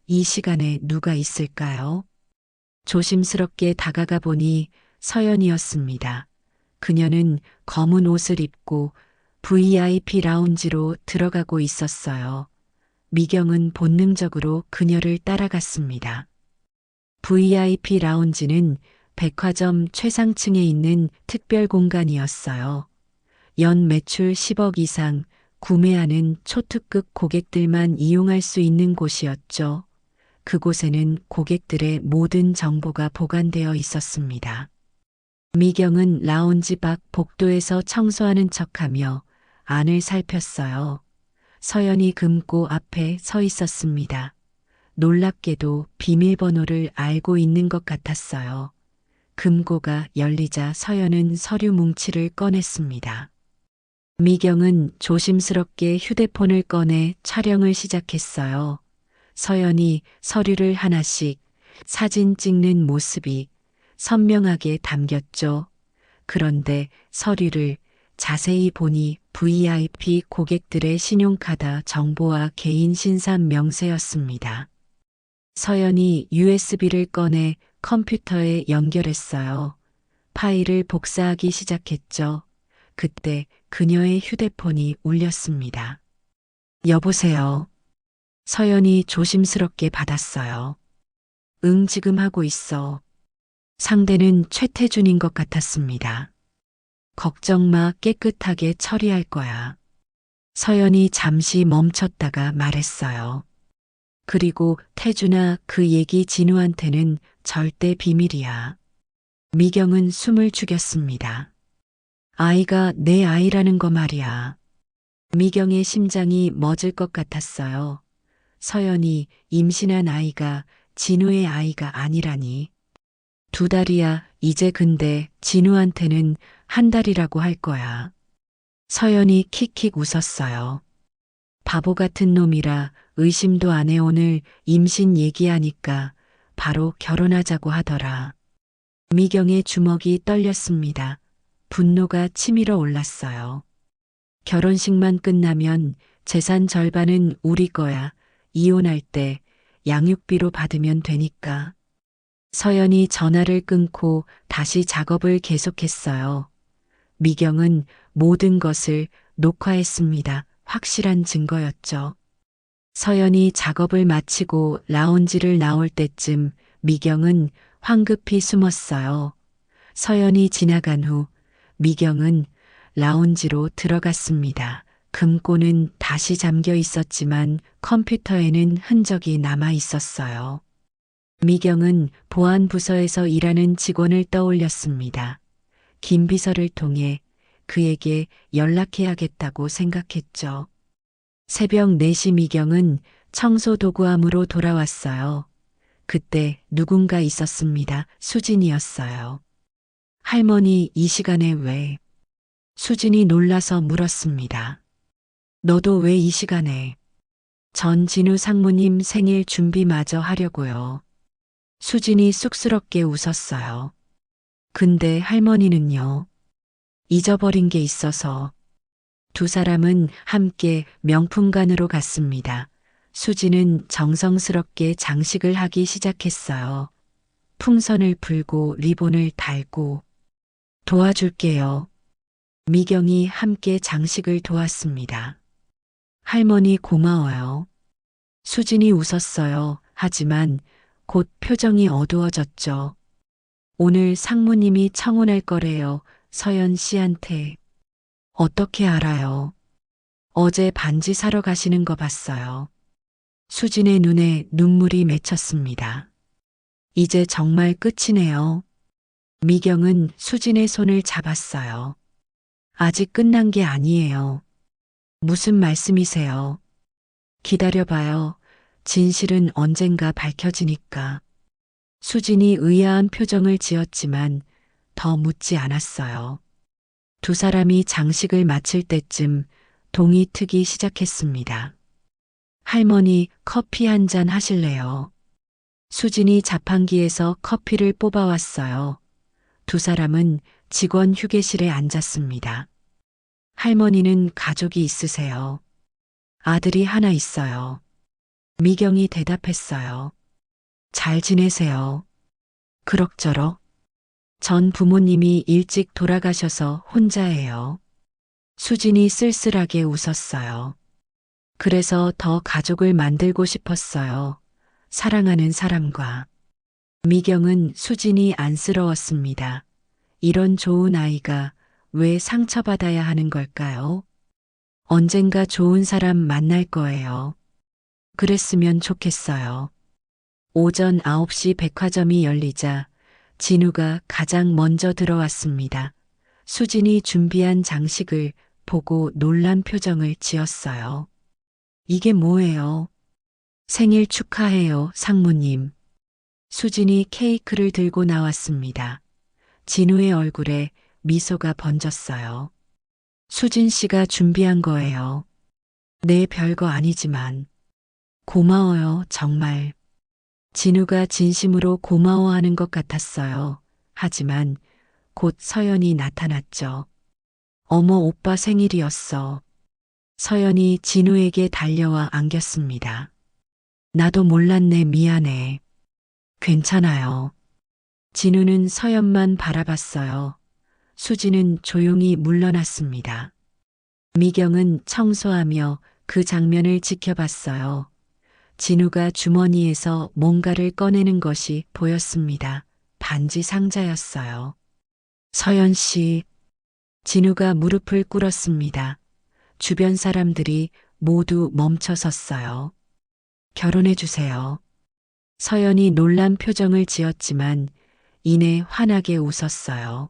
이 시간에 누가 있을까요? 조심스럽게 다가가 보니 서연이었습니다. 그녀는 검은 옷을 입고 VIP 라운지로 들어가고 있었어요. 미경은 본능적으로 그녀를 따라갔습니다. VIP 라운지는 백화점 최상층에 있는 특별 공간이었어요. 연 매출 10억 이상 구매하는 초특급 고객들만 이용할 수 있는 곳이었죠. 그곳에는 고객들의 모든 정보가 보관되어 있었습니다. 미경은 라운지 밖 복도에서 청소하는 척하며 안을 살폈어요. 서연이 금고 앞에 서 있었습니다. 놀랍게도 비밀번호를 알고 있는 것 같았어요. 금고가 열리자 서연은 서류 뭉치를 꺼냈습니다. 미경은 조심스럽게 휴대폰을 꺼내 촬영을 시작했어요. 서연이 서류를 하나씩 사진 찍는 모습이 선명하게 담겼죠. 그런데 서류를 자세히 보니 VIP 고객들의 신용카드 정보와 개인 신상 명세였습니다. 서연이 USB를 꺼내 컴퓨터에 연결했어요. 파일을 복사하기 시작했죠. 그때 그녀의 휴대폰이 울렸습니다. 여보세요. 서연이 조심스럽게 받았어요. 응, 지금 하고 있어. 상대는 최태준인 것 같았습니다. 걱정 마, 깨끗하게 처리할 거야. 서연이 잠시 멈췄다가 말했어요. 그리고 태준아, 그 얘기 진우한테는 절대 비밀이야. 미경은 숨을 죽였습니다. 아이가 내 아이라는 거 말이야. 미경의 심장이 멎을 것 같았어요. 서연이 임신한 아이가 진우의 아이가 아니라니. 2달이야. 이제 근데 진우한테는 1달이라고 할 거야. 서연이 킥킥 웃었어요. 바보 같은 놈이라 의심도 안 해. 오늘 임신 얘기하니까 바로 결혼하자고 하더라. 미경의 주먹이 떨렸습니다. 분노가 치밀어 올랐어요. 결혼식만 끝나면 재산 절반은 우리 거야. 이혼할 때 양육비로 받으면 되니까. 서연이 전화를 끊고 다시 작업을 계속했어요. 미경은 모든 것을 녹화했습니다. 확실한 증거였죠. 서연이 작업을 마치고 라운지를 나올 때쯤 미경은 황급히 숨었어요. 서연이 지나간 후 미경은 라운지로 들어갔습니다. 금고는 다시 잠겨 있었지만 컴퓨터에는 흔적이 남아 있었어요. 미경은 보안부서에서 일하는 직원을 떠올렸습니다. 김 비서를 통해 그에게 연락해야겠다고 생각했죠. 새벽 4시 미경은 청소도구함으로 돌아왔어요. 그때 누군가 있었습니다. 수진이었어요. 할머니, 이 시간에 왜? 수진이 놀라서 물었습니다. 너도 왜 이 시간에? 전 진우 상무님 생일 준비마저 하려고요. 수진이 쑥스럽게 웃었어요. 근데 할머니는요? 잊어버린 게 있어서. 두 사람은 함께 명품관으로 갔습니다. 수진은 정성스럽게 장식을 하기 시작했어요. 풍선을 불고 리본을 달고. 도와줄게요. 미경이 함께 장식을 도왔습니다. 할머니 고마워요. 수진이 웃었어요. 하지만 곧 표정이 어두워졌죠. 오늘 상무님이 청혼할 거래요. 서연 씨한테. 어떻게 알아요? 어제 반지 사러 가시는 거 봤어요. 수진의 눈에 눈물이 맺혔습니다. 이제 정말 끝이네요. 미경은 수진의 손을 잡았어요. 아직 끝난 게 아니에요. 무슨 말씀이세요? 기다려봐요. 진실은 언젠가 밝혀지니까. 수진이 의아한 표정을 지었지만 더 묻지 않았어요. 두 사람이 장식을 마칠 때쯤 동이 트기 시작했습니다. 할머니, 커피 한 잔 하실래요? 수진이 자판기에서 커피를 뽑아왔어요. 두 사람은 직원 휴게실에 앉았습니다. 할머니는 가족이 있으세요? 아들이 하나 있어요. 미경이 대답했어요. 잘 지내세요. 그럭저럭. 전 부모님이 일찍 돌아가셔서 혼자예요. 수진이 쓸쓸하게 웃었어요. 그래서 더 가족을 만들고 싶었어요. 사랑하는 사람과. 미경은 수진이 안쓰러웠습니다. 이런 좋은 아이가 왜 상처받아야 하는 걸까요? 언젠가 좋은 사람 만날 거예요. 그랬으면 좋겠어요. 오전 9시 백화점이 열리자 진우가 가장 먼저 들어왔습니다. 수진이 준비한 장식을 보고 놀란 표정을 지었어요. 이게 뭐예요? 생일 축하해요, 상무님. 수진이 케이크를 들고 나왔습니다. 진우의 얼굴에 미소가 번졌어요. 수진 씨가 준비한 거예요. 네, 별거 아니지만. 고마워요, 정말. 진우가 진심으로 고마워하는 것 같았어요. 하지만 곧 서연이 나타났죠. 어머, 오빠 생일이었어. 서연이 진우에게 달려와 안겼습니다. 나도 몰랐네, 미안해. 괜찮아요. 진우는 서연만 바라봤어요. 수진은 조용히 물러났습니다. 미경은 청소하며 그 장면을 지켜봤어요. 진우가 주머니에서 뭔가를 꺼내는 것이 보였습니다. 반지 상자였어요. 서연 씨. 진우가 무릎을 꿇었습니다. 주변 사람들이 모두 멈춰 섰어요. 결혼해 주세요. 서연이 놀란 표정을 지었지만 이내 환하게 웃었어요.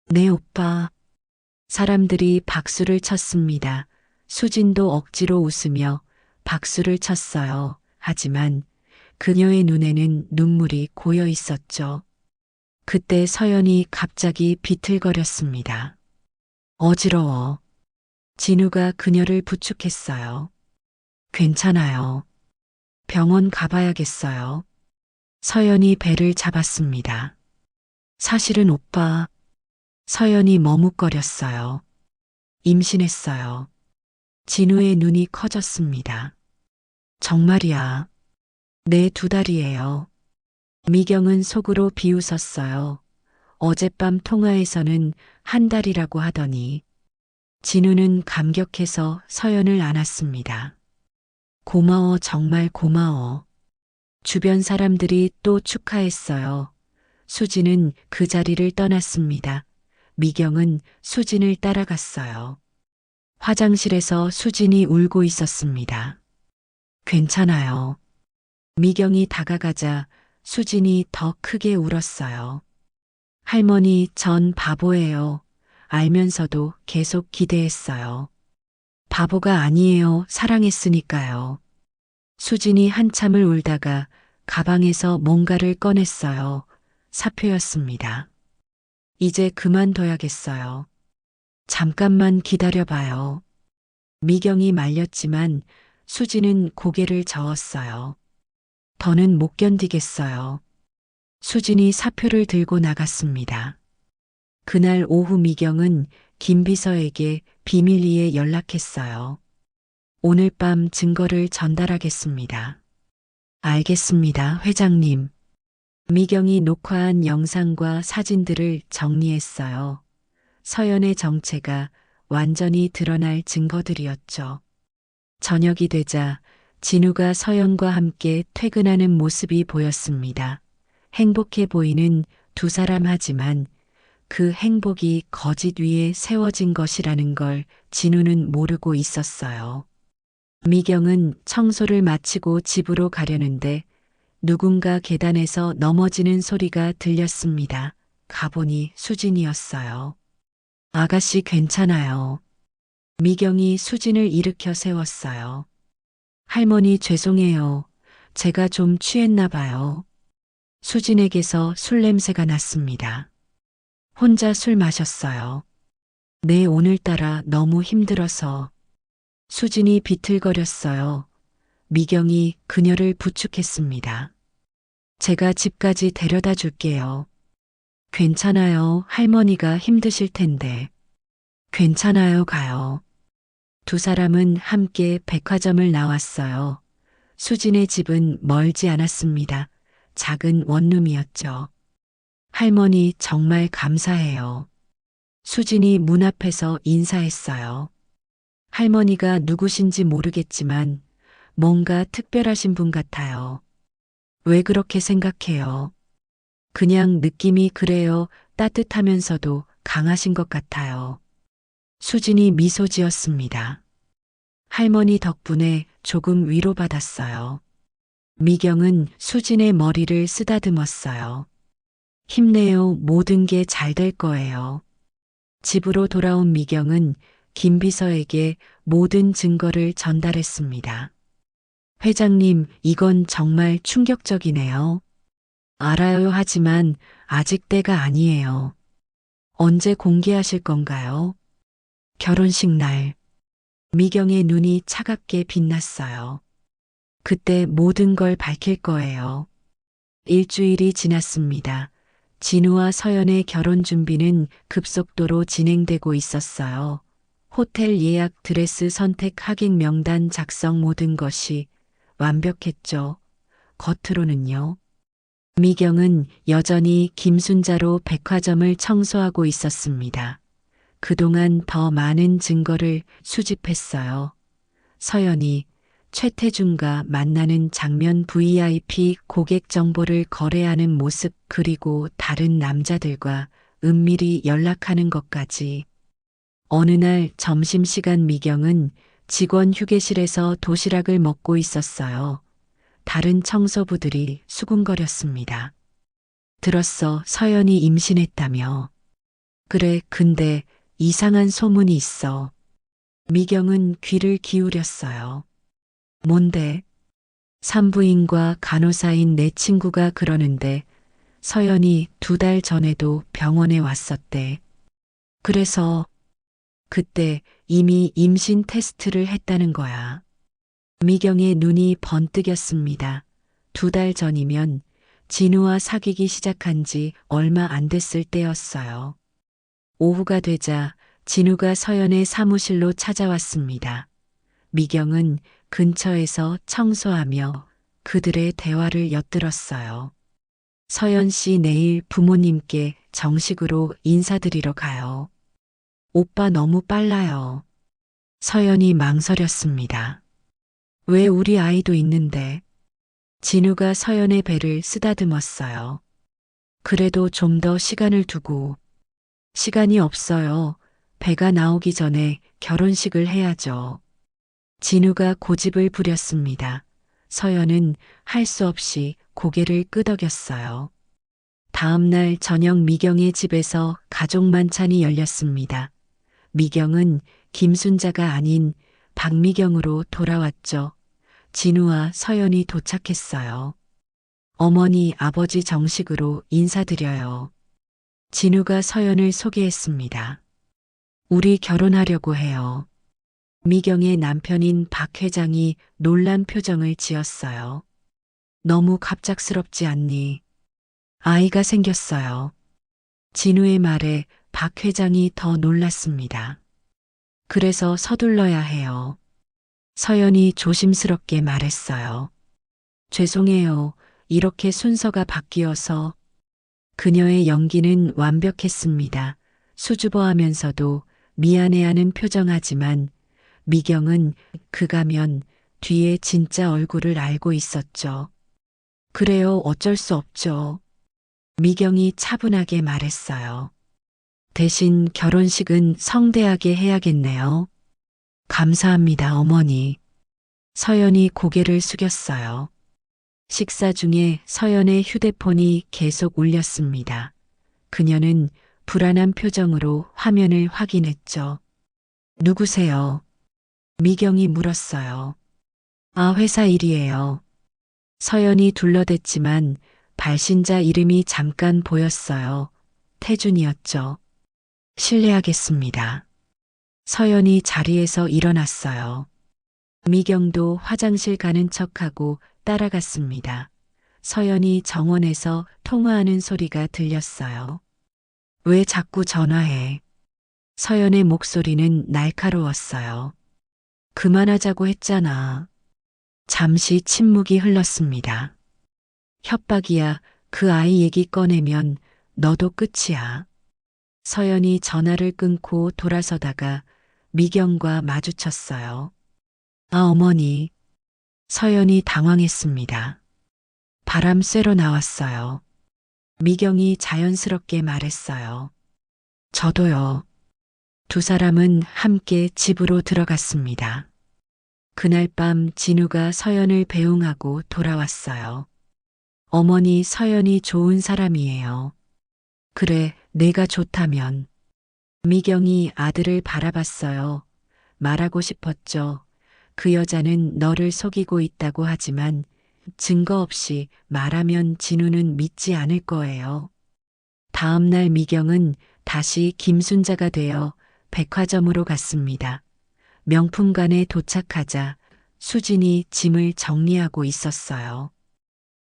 네, 오빠. 사람들이 박수를 쳤습니다. 수진도 억지로 웃으며 박수를 쳤어요. 하지만 그녀의 눈에는 눈물이 고여 있었죠. 그때 서연이 갑자기 비틀거렸습니다. 어지러워. 진우가 그녀를 부축했어요. 괜찮아요. 병원 가봐야겠어요. 서연이 배를 잡았습니다. 사실은 오빠. 서연이 머뭇거렸어요. 임신했어요. 진우의 눈이 커졌습니다. 정말이야. 네, 2달이에요. 미경은 속으로 비웃었어요. 어젯밤 통화에서는 1달이라고 하더니. 진우는 감격해서 서연을 안았습니다. 고마워, 정말 고마워. 주변 사람들이 또 축하했어요. 수진은 그 자리를 떠났습니다. 미경은 수진을 따라갔어요. 화장실에서 수진이 울고 있었습니다. 괜찮아요. 미경이 다가가자 수진이 더 크게 울었어요. 할머니, 전 바보예요. 알면서도 계속 기대했어요. 바보가 아니에요. 사랑했으니까요. 수진이 한참을 울다가 가방에서 뭔가를 꺼냈어요. 사표였습니다. 이제 그만둬야겠어요. 잠깐만 기다려봐요. 미경이 말렸지만 수지는 고개를 저었어요. 더는 못 견디겠어요. 수진이 사표를 들고 나갔습니다. 그날 오후 미경은 김 비서에게 비밀리에 연락했어요. 오늘 밤 증거를 전달하겠습니다. 알겠습니다, 회장님. 미경이 녹화한 영상과 사진들을 정리했어요. 서연의 정체가 완전히 드러날 증거들이었죠. 저녁이 되자 진우가 서연과 함께 퇴근하는 모습이 보였습니다. 행복해 보이는 두 사람 하지만 그 행복이 거짓 위에 세워진 것이라는 걸 진우는 모르고 있었어요. 미경은 청소를 마치고 집으로 가려는데 누군가 계단에서 넘어지는 소리가 들렸습니다. 가보니 수진이었어요. 아가씨 괜찮아요. 미경이 수진을 일으켜 세웠어요. 할머니 죄송해요. 제가 좀 취했나 봐요. 수진에게서 술 냄새가 났습니다. 혼자 술 마셨어요. 네, 오늘따라 너무 힘들어서. 수진이 비틀거렸어요. 미경이 그녀를 부축했습니다. 제가 집까지 데려다 줄게요. 괜찮아요. 할머니가 힘드실 텐데. 괜찮아요. 가요. 두 사람은 함께 백화점을 나왔어요. 수진의 집은 멀지 않았습니다. 작은 원룸이었죠. 할머니 정말 감사해요. 수진이 문 앞에서 인사했어요. 할머니가 누구신지 모르겠지만 뭔가 특별하신 분 같아요. 왜 그렇게 생각해요? 그냥 느낌이 그래요. 따뜻하면서도 강하신 것 같아요. 수진이 미소 지었습니다. 할머니 덕분에 조금 위로받았어요. 미경은 수진의 머리를 쓰다듬었어요. 힘내요. 모든 게 잘 될 거예요. 집으로 돌아온 미경은 김 비서에게 모든 증거를 전달했습니다. 회장님, 이건 정말 충격적이네요. 알아요. 하지만 아직 때가 아니에요. 언제 공개하실 건가요? 결혼식 날. 미경의 눈이 차갑게 빛났어요. 그때 모든 걸 밝힐 거예요. 일주일이 지났습니다. 진우와 서연의 결혼 준비는 급속도로 진행되고 있었어요. 호텔 예약, 드레스 선택, 하객 명단 작성, 모든 것이 완벽했죠. 겉으로는요. 미경은 여전히 김순자로 백화점을 청소하고 있었습니다. 그동안 더 많은 증거를 수집했어요. 서연이 최태준과 만나는 장면, VIP 고객 정보를 거래하는 모습, 그리고 다른 남자들과 은밀히 연락하는 것까지. 어느 날 점심시간 미경은 직원 휴게실에서 도시락을 먹고 있었어요. 다른 청소부들이 수군거렸습니다. 들었어, 서연이 임신했다며. 그래, 근데 이상한 소문이 있어. 미경은 귀를 기울였어요. 뭔데? 산부인과 간호사인 내 친구가 그러는데 서연이 2달 전에도 병원에 왔었대. 그래서 그때 이미 임신 테스트를 했다는 거야. 미경의 눈이 번뜩였습니다. 2달 전이면 진우와 사귀기 시작한 지 얼마 안 됐을 때였어요. 오후가 되자 진우가 서연의 사무실로 찾아왔습니다. 미경은 근처에서 청소하며 그들의 대화를 엿들었어요. 서연 씨, 내일 부모님께 정식으로 인사드리러 가요. 오빠 너무 빨라요. 서연이 망설였습니다. 왜, 우리 아이도 있는데. 진우가 서연의 배를 쓰다듬었어요. 그래도 좀 더 시간을 두고. 시간이 없어요. 배가 나오기 전에 결혼식을 해야죠. 진우가 고집을 부렸습니다. 서연은 할 수 없이 고개를 끄덕였어요. 다음 날 저녁 미경의 집에서 가족 만찬이 열렸습니다. 미경은 김순자가 아닌 박미경으로 돌아왔죠. 진우와 서연이 도착했어요. 어머니, 아버지 정식으로 인사드려요. 진우가 서연을 소개했습니다. 우리 결혼하려고 해요. 미경의 남편인 박 회장이 놀란 표정을 지었어요. 너무 갑작스럽지 않니? 아이가 생겼어요. 진우의 말에 박 회장이 더 놀랐습니다. 그래서 서둘러야 해요. 서연이 조심스럽게 말했어요. 죄송해요. 이렇게 순서가 바뀌어서. 그녀의 연기는 완벽했습니다. 수줍어하면서도 미안해하는 표정하지만 미경은 그 가면 뒤에 진짜 얼굴을 알고 있었죠. 그래요, 어쩔 수 없죠. 미경이 차분하게 말했어요. 대신 결혼식은 성대하게 해야겠네요. 감사합니다, 어머니. 서연이 고개를 숙였어요. 식사 중에 서연의 휴대폰이 계속 울렸습니다. 그녀는 불안한 표정으로 화면을 확인했죠. 누구세요? 미경이 물었어요. 아, 회사 일이에요. 서연이 둘러댔지만 발신자 이름이 잠깐 보였어요. 태준이었죠. 실례하겠습니다. 서연이 자리에서 일어났어요. 미경도 화장실 가는 척하고 따라갔습니다. 서연이 정원에서 통화하는 소리가 들렸어요. 왜 자꾸 전화해? 서연의 목소리는 날카로웠어요. 그만하자고 했잖아. 잠시 침묵이 흘렀습니다. 협박이야. 그 아이 얘기 꺼내면 너도 끝이야. 서연이 전화를 끊고 돌아서다가 미경과 마주쳤어요. 아, 어머니. 서연이 당황했습니다. 바람 쐬러 나왔어요. 미경이 자연스럽게 말했어요. 저도요. 두 사람은 함께 집으로 들어갔습니다. 그날 밤 진우가 서연을 배웅하고 돌아왔어요. 어머니, 서연이 좋은 사람이에요. 그래, 내가 좋다면. 미경이 아들을 바라봤어요. 말하고 싶었죠. 그 여자는 너를 속이고 있다고 하지만 증거 없이 말하면 진우는 믿지 않을 거예요. 다음 날 미경은 다시 김순자가 되어 백화점으로 갔습니다. 명품관에 도착하자 수진이 짐을 정리하고 있었어요.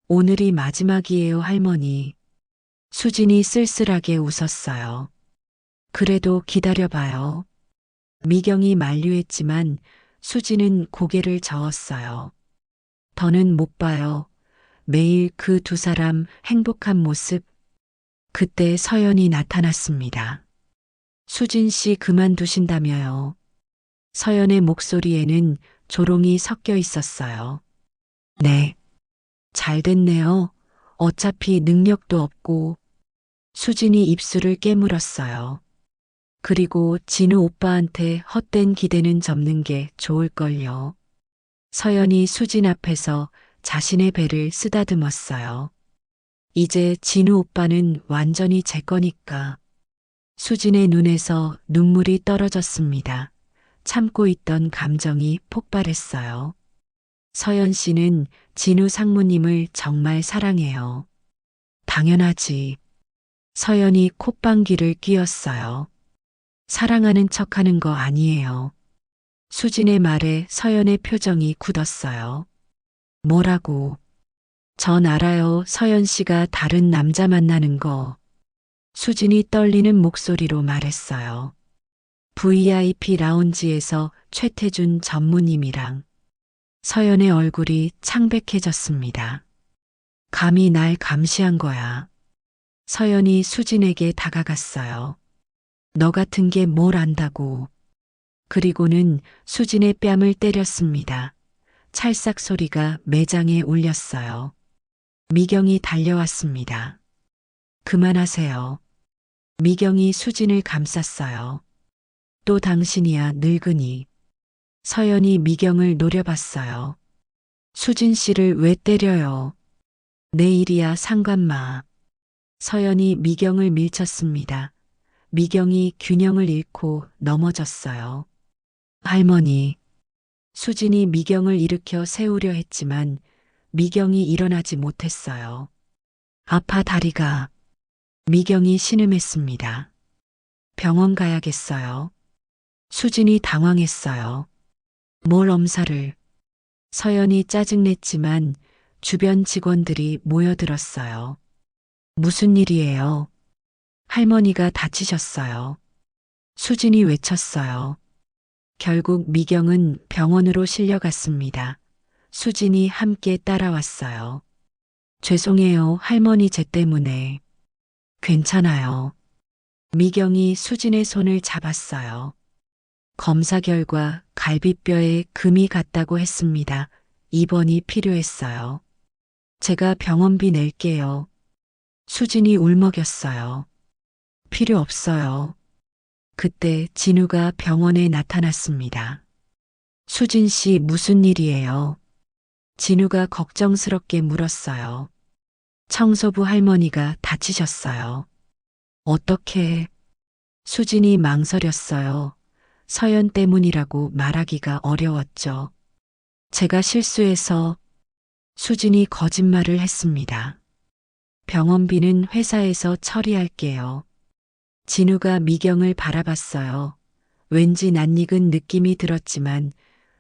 오늘이 마지막이에요, 할머니. 수진이 쓸쓸하게 웃었어요. 그래도 기다려봐요. 미경이 만류했지만 수진은 고개를 저었어요. 더는 못 봐요. 매일 그 두 사람 행복한 모습. 그때 서연이 나타났습니다. 수진 씨 그만두신다며요. 서연의 목소리에는 조롱이 섞여 있었어요. 네. 잘 됐네요. 어차피 능력도 없고. 수진이 입술을 깨물었어요. 그리고 진우 오빠한테 헛된 기대는 접는 게 좋을걸요. 서연이 수진 앞에서 자신의 배를 쓰다듬었어요. 이제 진우 오빠는 완전히 제 거니까. 수진의 눈에서 눈물이 떨어졌습니다. 참고 있던 감정이 폭발했어요. 서연 씨는 진우 상무님을 정말 사랑해요. 당연하지. 서연이 콧방귀를 뀌었어요. 사랑하는 척하는 거 아니에요. 수진의 말에 서연의 표정이 굳었어요. 뭐라고? 전 알아요. 서연 씨가 다른 남자 만나는 거. 수진이 떨리는 목소리로 말했어요. VIP 라운지에서 최태준 전무님이랑. 서연의 얼굴이 창백해졌습니다. 감히 날 감시한 거야. 서연이 수진에게 다가갔어요. 너 같은 게 뭘 안다고. 그리고는 수진의 뺨을 때렸습니다. 찰싹 소리가 매장에 울렸어요. 미경이 달려왔습니다. 그만하세요. 미경이 수진을 감쌌어요. 또 당신이야, 늙은이. 서연이 미경을 노려봤어요. 수진 씨를 왜 때려요? 내 일이야, 상관 마. 서연이 미경을 밀쳤습니다. 미경이 균형을 잃고 넘어졌어요. 할머니. 수진이 미경을 일으켜 세우려 했지만 미경이 일어나지 못했어요. 아파 다리가. 미경이 신음했습니다. 병원 가야겠어요. 수진이 당황했어요. 뭘 엄살을. 서연이 짜증냈지만 주변 직원들이 모여들었어요. 무슨 일이에요? 할머니가 다치셨어요. 수진이 외쳤어요. 결국 미경은 병원으로 실려갔습니다. 수진이 함께 따라왔어요. 죄송해요, 할머니 제 때문에. 괜찮아요. 미경이 수진의 손을 잡았어요. 검사 결과 갈비뼈에 금이 갔다고 했습니다. 입원이 필요했어요. 제가 병원비 낼게요. 수진이 울먹였어요. 필요 없어요. 그때 진우가 병원에 나타났습니다. 수진 씨 무슨 일이에요? 진우가 걱정스럽게 물었어요. 청소부 할머니가 다치셨어요. 어떻게? 수진이 망설였어요. 서연 때문이라고 말하기가 어려웠죠. 제가 실수해서. 수진이 거짓말을 했습니다. 병원비는 회사에서 처리할게요. 진우가 미경을 바라봤어요. 왠지 낯익은 느낌이 들었지만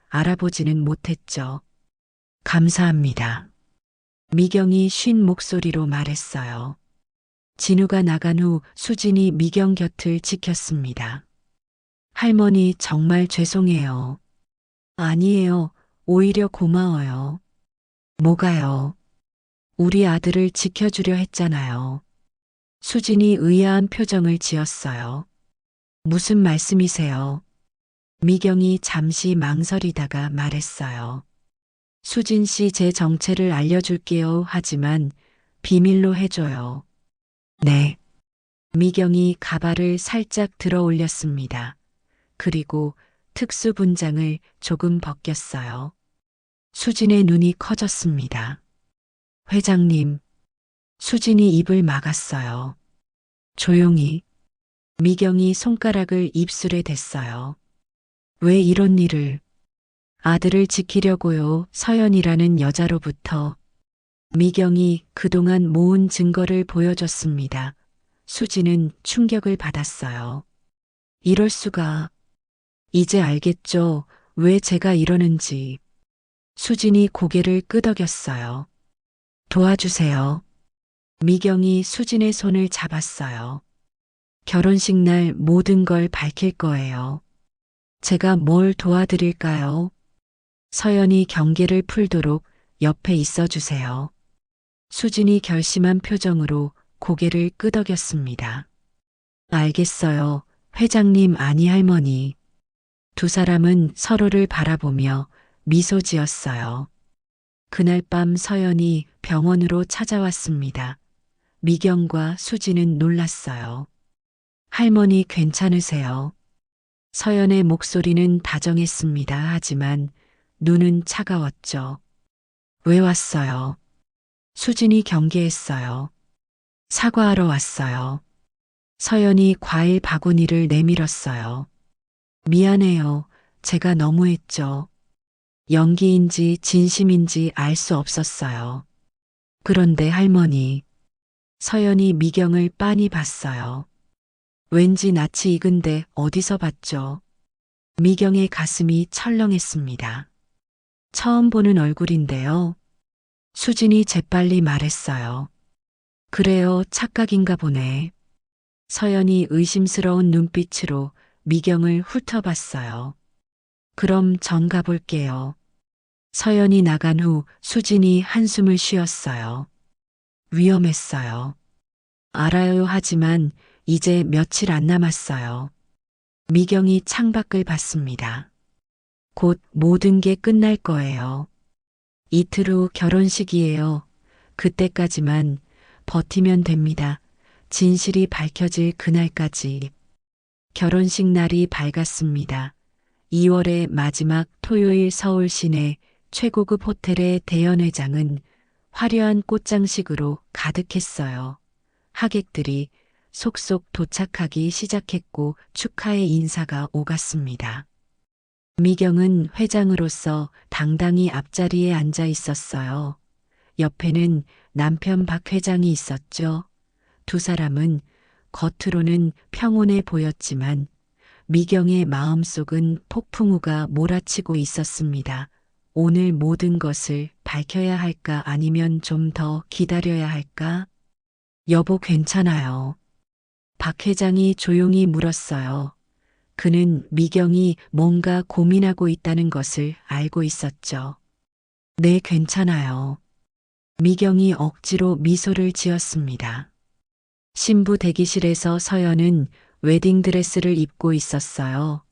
알아보지는 못했죠. 감사합니다. 미경이 쉰 목소리로 말했어요. 진우가 나간 후 수진이 미경 곁을 지켰습니다. 할머니 정말 죄송해요. 아니에요. 오히려 고마워요. 뭐가요? 우리 아들을 지켜주려 했잖아요. 수진이 의아한 표정을 지었어요. 무슨 말씀이세요? 미경이 잠시 망설이다가 말했어요. 수진 씨 제 정체를 알려줄게요. 하지만 비밀로 해줘요. 네. 미경이 가발을 살짝 들어 올렸습니다. 그리고 특수 분장을 조금 벗겼어요. 수진의 눈이 커졌습니다. 회장님. 수진이 입을 막았어요. 조용히. 미경이 손가락을 입술에 댔어요. 왜 이런 일을? 아들을 지키려고요. 서연이라는 여자로부터. 미경이 그동안 모은 증거를 보여줬습니다. 수진은 충격을 받았어요. 이럴 수가. 이제 알겠죠. 왜 제가 이러는지. 수진이 고개를 끄덕였어요. 도와주세요. 미경이 수진의 손을 잡았어요. 결혼식 날 모든 걸 밝힐 거예요. 제가 뭘 도와드릴까요? 서연이 경계를 풀도록 옆에 있어 주세요. 수진이 결심한 표정으로 고개를 끄덕였습니다. 알겠어요. 회장님 아니 할머니. 두 사람은 서로를 바라보며 미소 지었어요. 그날 밤 서연이 병원으로 찾아왔습니다. 미경과 수진은 놀랐어요. 할머니 괜찮으세요? 서연의 목소리는 다정했습니다. 하지만 눈은 차가웠죠. 왜 왔어요? 수진이 경계했어요. 사과하러 왔어요. 서연이 과일 바구니를 내밀었어요. 미안해요. 제가 너무했죠. 연기인지 진심인지 알 수 없었어요. 그런데 할머니. 서연이 미경을 빤히 봤어요. 왠지 낯이 익은데 어디서 봤죠? 미경의 가슴이 철렁했습니다. 처음 보는 얼굴인데요. 수진이 재빨리 말했어요. 그래요, 착각인가 보네. 서연이 의심스러운 눈빛으로 미경을 훑어봤어요. 그럼 전 가볼게요. 서연이 나간 후 수진이 한숨을 쉬었어요. 위험했어요. 알아요. 하지만 이제 며칠 안 남았어요. 미경이 창밖을 봤습니다. 곧 모든 게 끝날 거예요. 이틀 후 결혼식이에요. 그때까지만 버티면 됩니다. 진실이 밝혀질 그날까지. 결혼식 날이 밝았습니다. 2월의 마지막 토요일 서울 시내 최고급 호텔의 대연회장은 화려한 꽃장식으로 가득했어요. 하객들이 속속 도착하기 시작했고 축하의 인사가 오갔습니다. 미경은 회장으로서 당당히 앞자리에 앉아 있었어요. 옆에는 남편 박 회장이 있었죠. 두 사람은 겉으로는 평온해 보였지만 미경의 마음속은 폭풍우가 몰아치고 있었습니다. 오늘 모든 것을 밝혀야 할까 아니면 좀 더 기다려야 할까? 여보 괜찮아요. 박 회장이 조용히 물었어요. 그는 미경이 뭔가 고민하고 있다는 것을 알고 있었죠. 네, 괜찮아요. 미경이 억지로 미소를 지었습니다. 신부 대기실에서 서연은 웨딩드레스를 입고 있었어요.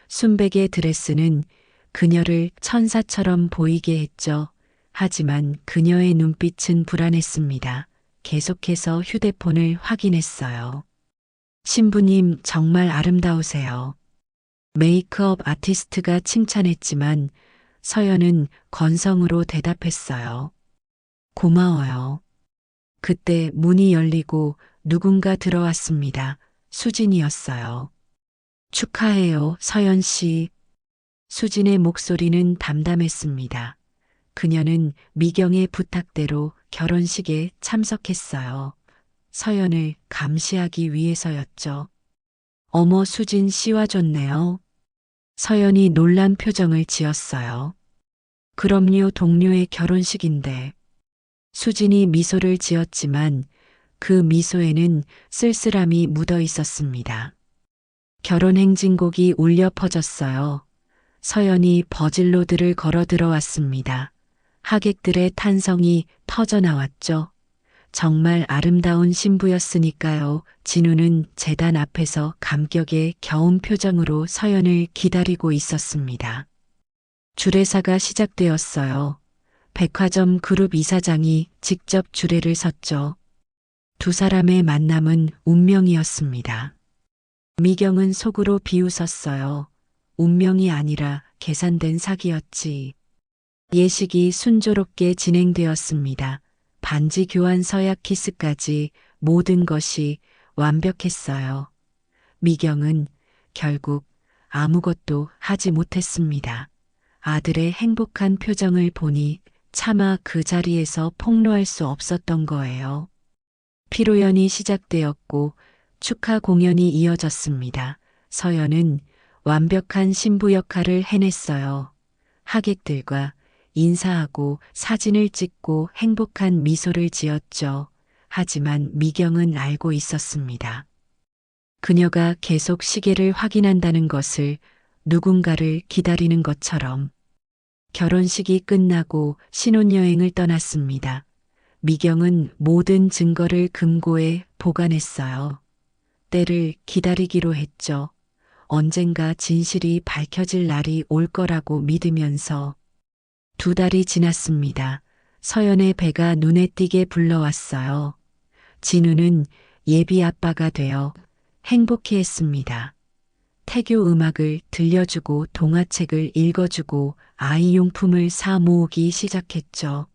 순백의 드레스는 그녀를 천사처럼 보이게 했죠. 하지만 그녀의 눈빛은 불안했습니다. 계속해서 휴대폰을 확인했어요. 신부님 정말 아름다우세요. 메이크업 아티스트가 칭찬했지만 서연은 건성으로 대답했어요. 고마워요. 그때 문이 열리고 누군가 들어왔습니다. 수진이었어요. 축하해요, 서연 씨. 수진의 목소리는 담담했습니다. 그녀는 미경의 부탁대로 결혼식에 참석했어요. 서연을 감시하기 위해서였죠. 어머, 수진 씨와 좋네요. 서연이 놀란 표정을 지었어요. 그럼요, 동료의 결혼식인데. 수진이 미소를 지었지만 그 미소에는 쓸쓸함이 묻어 있었습니다. 결혼 행진곡이 울려 퍼졌어요. 서연이 버질로드를 걸어 들어왔습니다. 하객들의 탄성이 터져나왔죠. 정말 아름다운 신부였으니까요. 진우는 제단 앞에서 감격에 겨운 표정으로 서연을 기다리고 있었습니다. 주례사가 시작되었어요. 백화점 그룹 이사장이 직접 주례를 섰죠. 두 사람의 만남은 운명이었습니다. 미경은 속으로 비웃었어요. 운명이 아니라 계산된 사기였지. 예식이 순조롭게 진행되었습니다. 반지 교환 서약 키스까지 모든 것이 완벽했어요. 미경은 결국 아무것도 하지 못했습니다. 아들의 행복한 표정을 보니 차마 그 자리에서 폭로할 수 없었던 거예요. 피로연이 시작되었고 축하 공연이 이어졌습니다. 서연은 완벽한 신부 역할을 해냈어요. 하객들과 인사하고 사진을 찍고 행복한 미소를 지었죠. 하지만 미경은 알고 있었습니다. 그녀가 계속 시계를 확인한다는 것을 누군가를 기다리는 것처럼. 결혼식이 끝나고 신혼여행을 떠났습니다. 미경은 모든 증거를 금고에 보관했어요. 때를 기다리기로 했죠. 언젠가 진실이 밝혀질 날이 올 거라고 믿으면서. 2달이 지났습니다. 서연의 배가 눈에 띄게 불러왔어요. 진우는 예비 아빠가 되어 행복해했습니다. 태교 음악을 들려주고 동화책을 읽어주고 아이 용품을 사 모으기 시작했죠.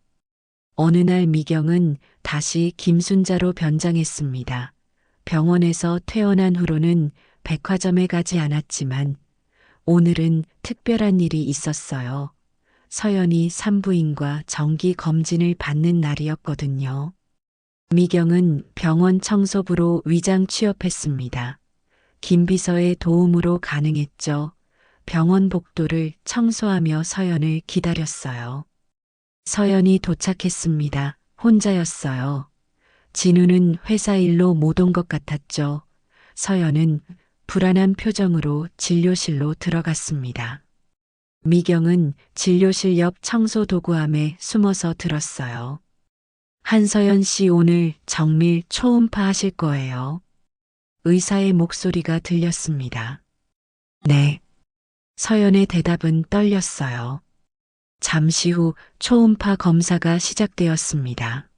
어느 날 미경은 다시 김순자로 변장했습니다. 병원에서 퇴원한 후로는 백화점에 가지 않았지만 오늘은 특별한 일이 있었어요. 서연이 산부인과 정기 검진을 받는 날이었거든요. 미경은 병원 청소부로 위장 취업했습니다. 김 비서의 도움으로 가능했죠. 병원 복도를 청소하며 서연을 기다렸어요. 서연이 도착했습니다. 혼자였어요. 진우는 회사 일로 못 온 것 같았죠. 서연은 불안한 표정으로 진료실로 들어갔습니다. 미경은 진료실 옆 청소 도구함에 숨어서 들었어요. 한서연 씨 오늘 정밀 초음파 하실 거예요. 의사의 목소리가 들렸습니다. 네. 서연의 대답은 떨렸어요. 잠시 후 초음파 검사가 시작되었습니다.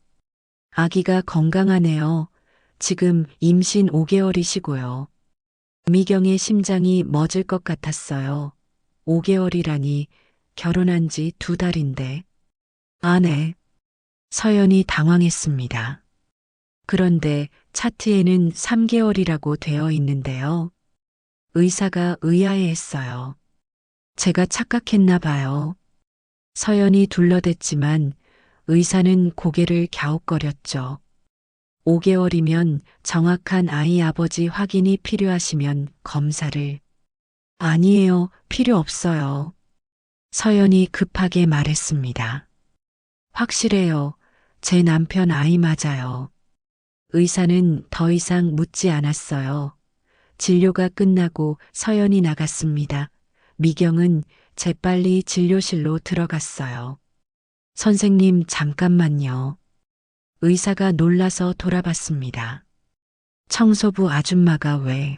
아기가 건강하네요. 지금 임신 5개월이시고요. 미경의 심장이 멎을 것 같았어요. 5개월이라니 결혼한 지 2달인데. 아, 네. 서연이 당황했습니다. 그런데 차트에는 3개월이라고 되어 있는데요. 의사가 의아해했어요. 제가 착각했나 봐요. 서연이 둘러댔지만 의사는 고개를 갸웃거렸죠. 5개월이면 정확한 아이 아버지 확인이 필요하시면 검사를. 아니에요, 필요 없어요. 서연이 급하게 말했습니다. 확실해요. 제 남편 아이 맞아요. 의사는 더 이상 묻지 않았어요. 진료가 끝나고 서연이 나갔습니다. 미경은 재빨리 진료실로 들어갔어요. 선생님, 잠깐만요. 의사가 놀라서 돌아봤습니다. 청소부 아줌마가 왜?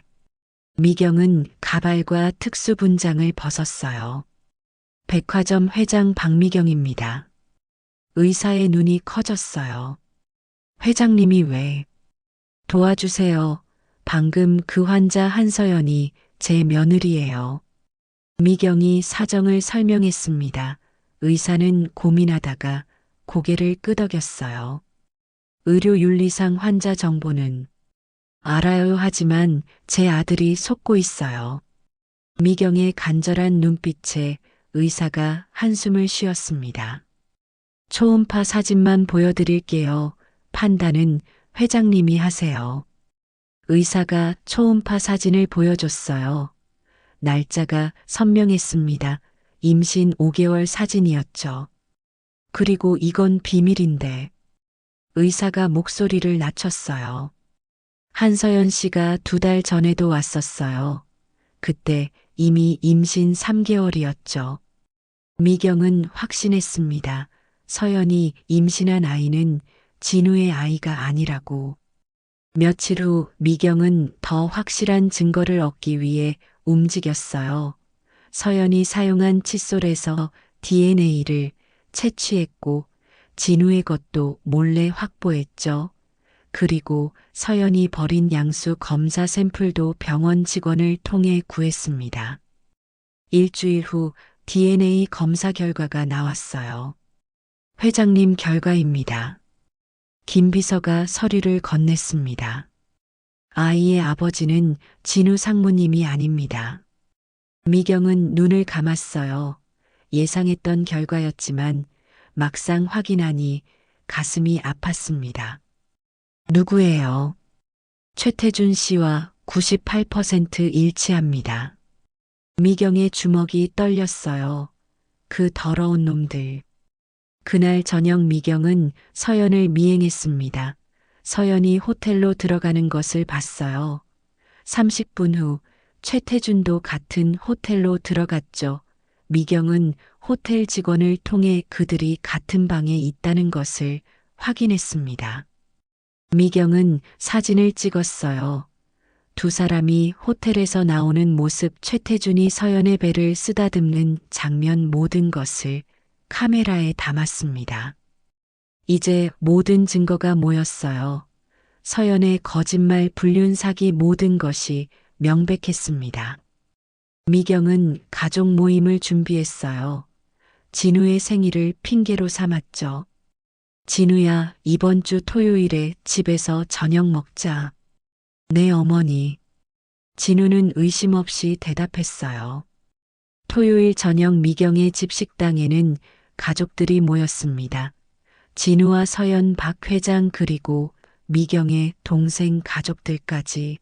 미경은 가발과 특수분장을 벗었어요. 백화점 회장 박미경입니다. 의사의 눈이 커졌어요. 회장님이 왜? 도와주세요. 방금 그 환자 한서연이 제 며느리예요. 미경이 사정을 설명했습니다. 의사는 고민하다가 고개를 끄덕였어요. 의료윤리상 환자 정보는 알아요 하지만 제 아들이 속고 있어요. 미경의 간절한 눈빛에 의사가 한숨을 쉬었습니다. 초음파 사진만 보여드릴게요. 판단은 회장님이 하세요. 의사가 초음파 사진을 보여줬어요. 날짜가 선명했습니다. 임신 5개월 사진이었죠. 그리고 이건 비밀인데. 의사가 목소리를 낮췄어요. 한서연 씨가 2달 전에도 왔었어요. 그때 이미 임신 3개월이었죠. 미경은 확신했습니다. 서연이 임신한 아이는 진우의 아이가 아니라고. 며칠 후 미경은 더 확실한 증거를 얻기 위해 움직였어요. 서연이 사용한 칫솔에서 DNA를 채취했고 진우의 것도 몰래 확보했죠. 그리고 서연이 버린 양수 검사 샘플도 병원 직원을 통해 구했습니다. 일주일 후 DNA 검사 결과가 나왔어요. 회장님 결과입니다. 김 비서가 서류를 건넸습니다. 아이의 아버지는 진우 상무님이 아닙니다. 미경은 눈을 감았어요. 예상했던 결과였지만 막상 확인하니 가슴이 아팠습니다. 누구예요? 최태준 씨와 98% 일치합니다. 미경의 주먹이 떨렸어요. 그 더러운 놈들. 그날 저녁 미경은 서연을 미행했습니다. 서연이 호텔로 들어가는 것을 봤어요. 30분 후 최태준도 같은 호텔로 들어갔죠. 미경은 호텔 직원을 통해 그들이 같은 방에 있다는 것을 확인했습니다. 미경은 사진을 찍었어요. 두 사람이 호텔에서 나오는 모습, 최태준이 서연의 배를 쓰다듬는 장면, 모든 것을 카메라에 담았습니다. 이제 모든 증거가 모였어요. 서연의 거짓말, 불륜, 사기, 모든 것이 명백했습니다. 미경은 가족 모임을 준비했어요. 진우의 생일을 핑계로 삼았죠. 진우야, 이번 주 토요일에 집에서 저녁 먹자. 네, 어머니. 진우는 의심 없이 대답했어요. 토요일 저녁 미경의 집 식당에는 가족들이 모였습니다. 진우와 서연, 박 회장, 그리고 미경의 동생 가족들까지.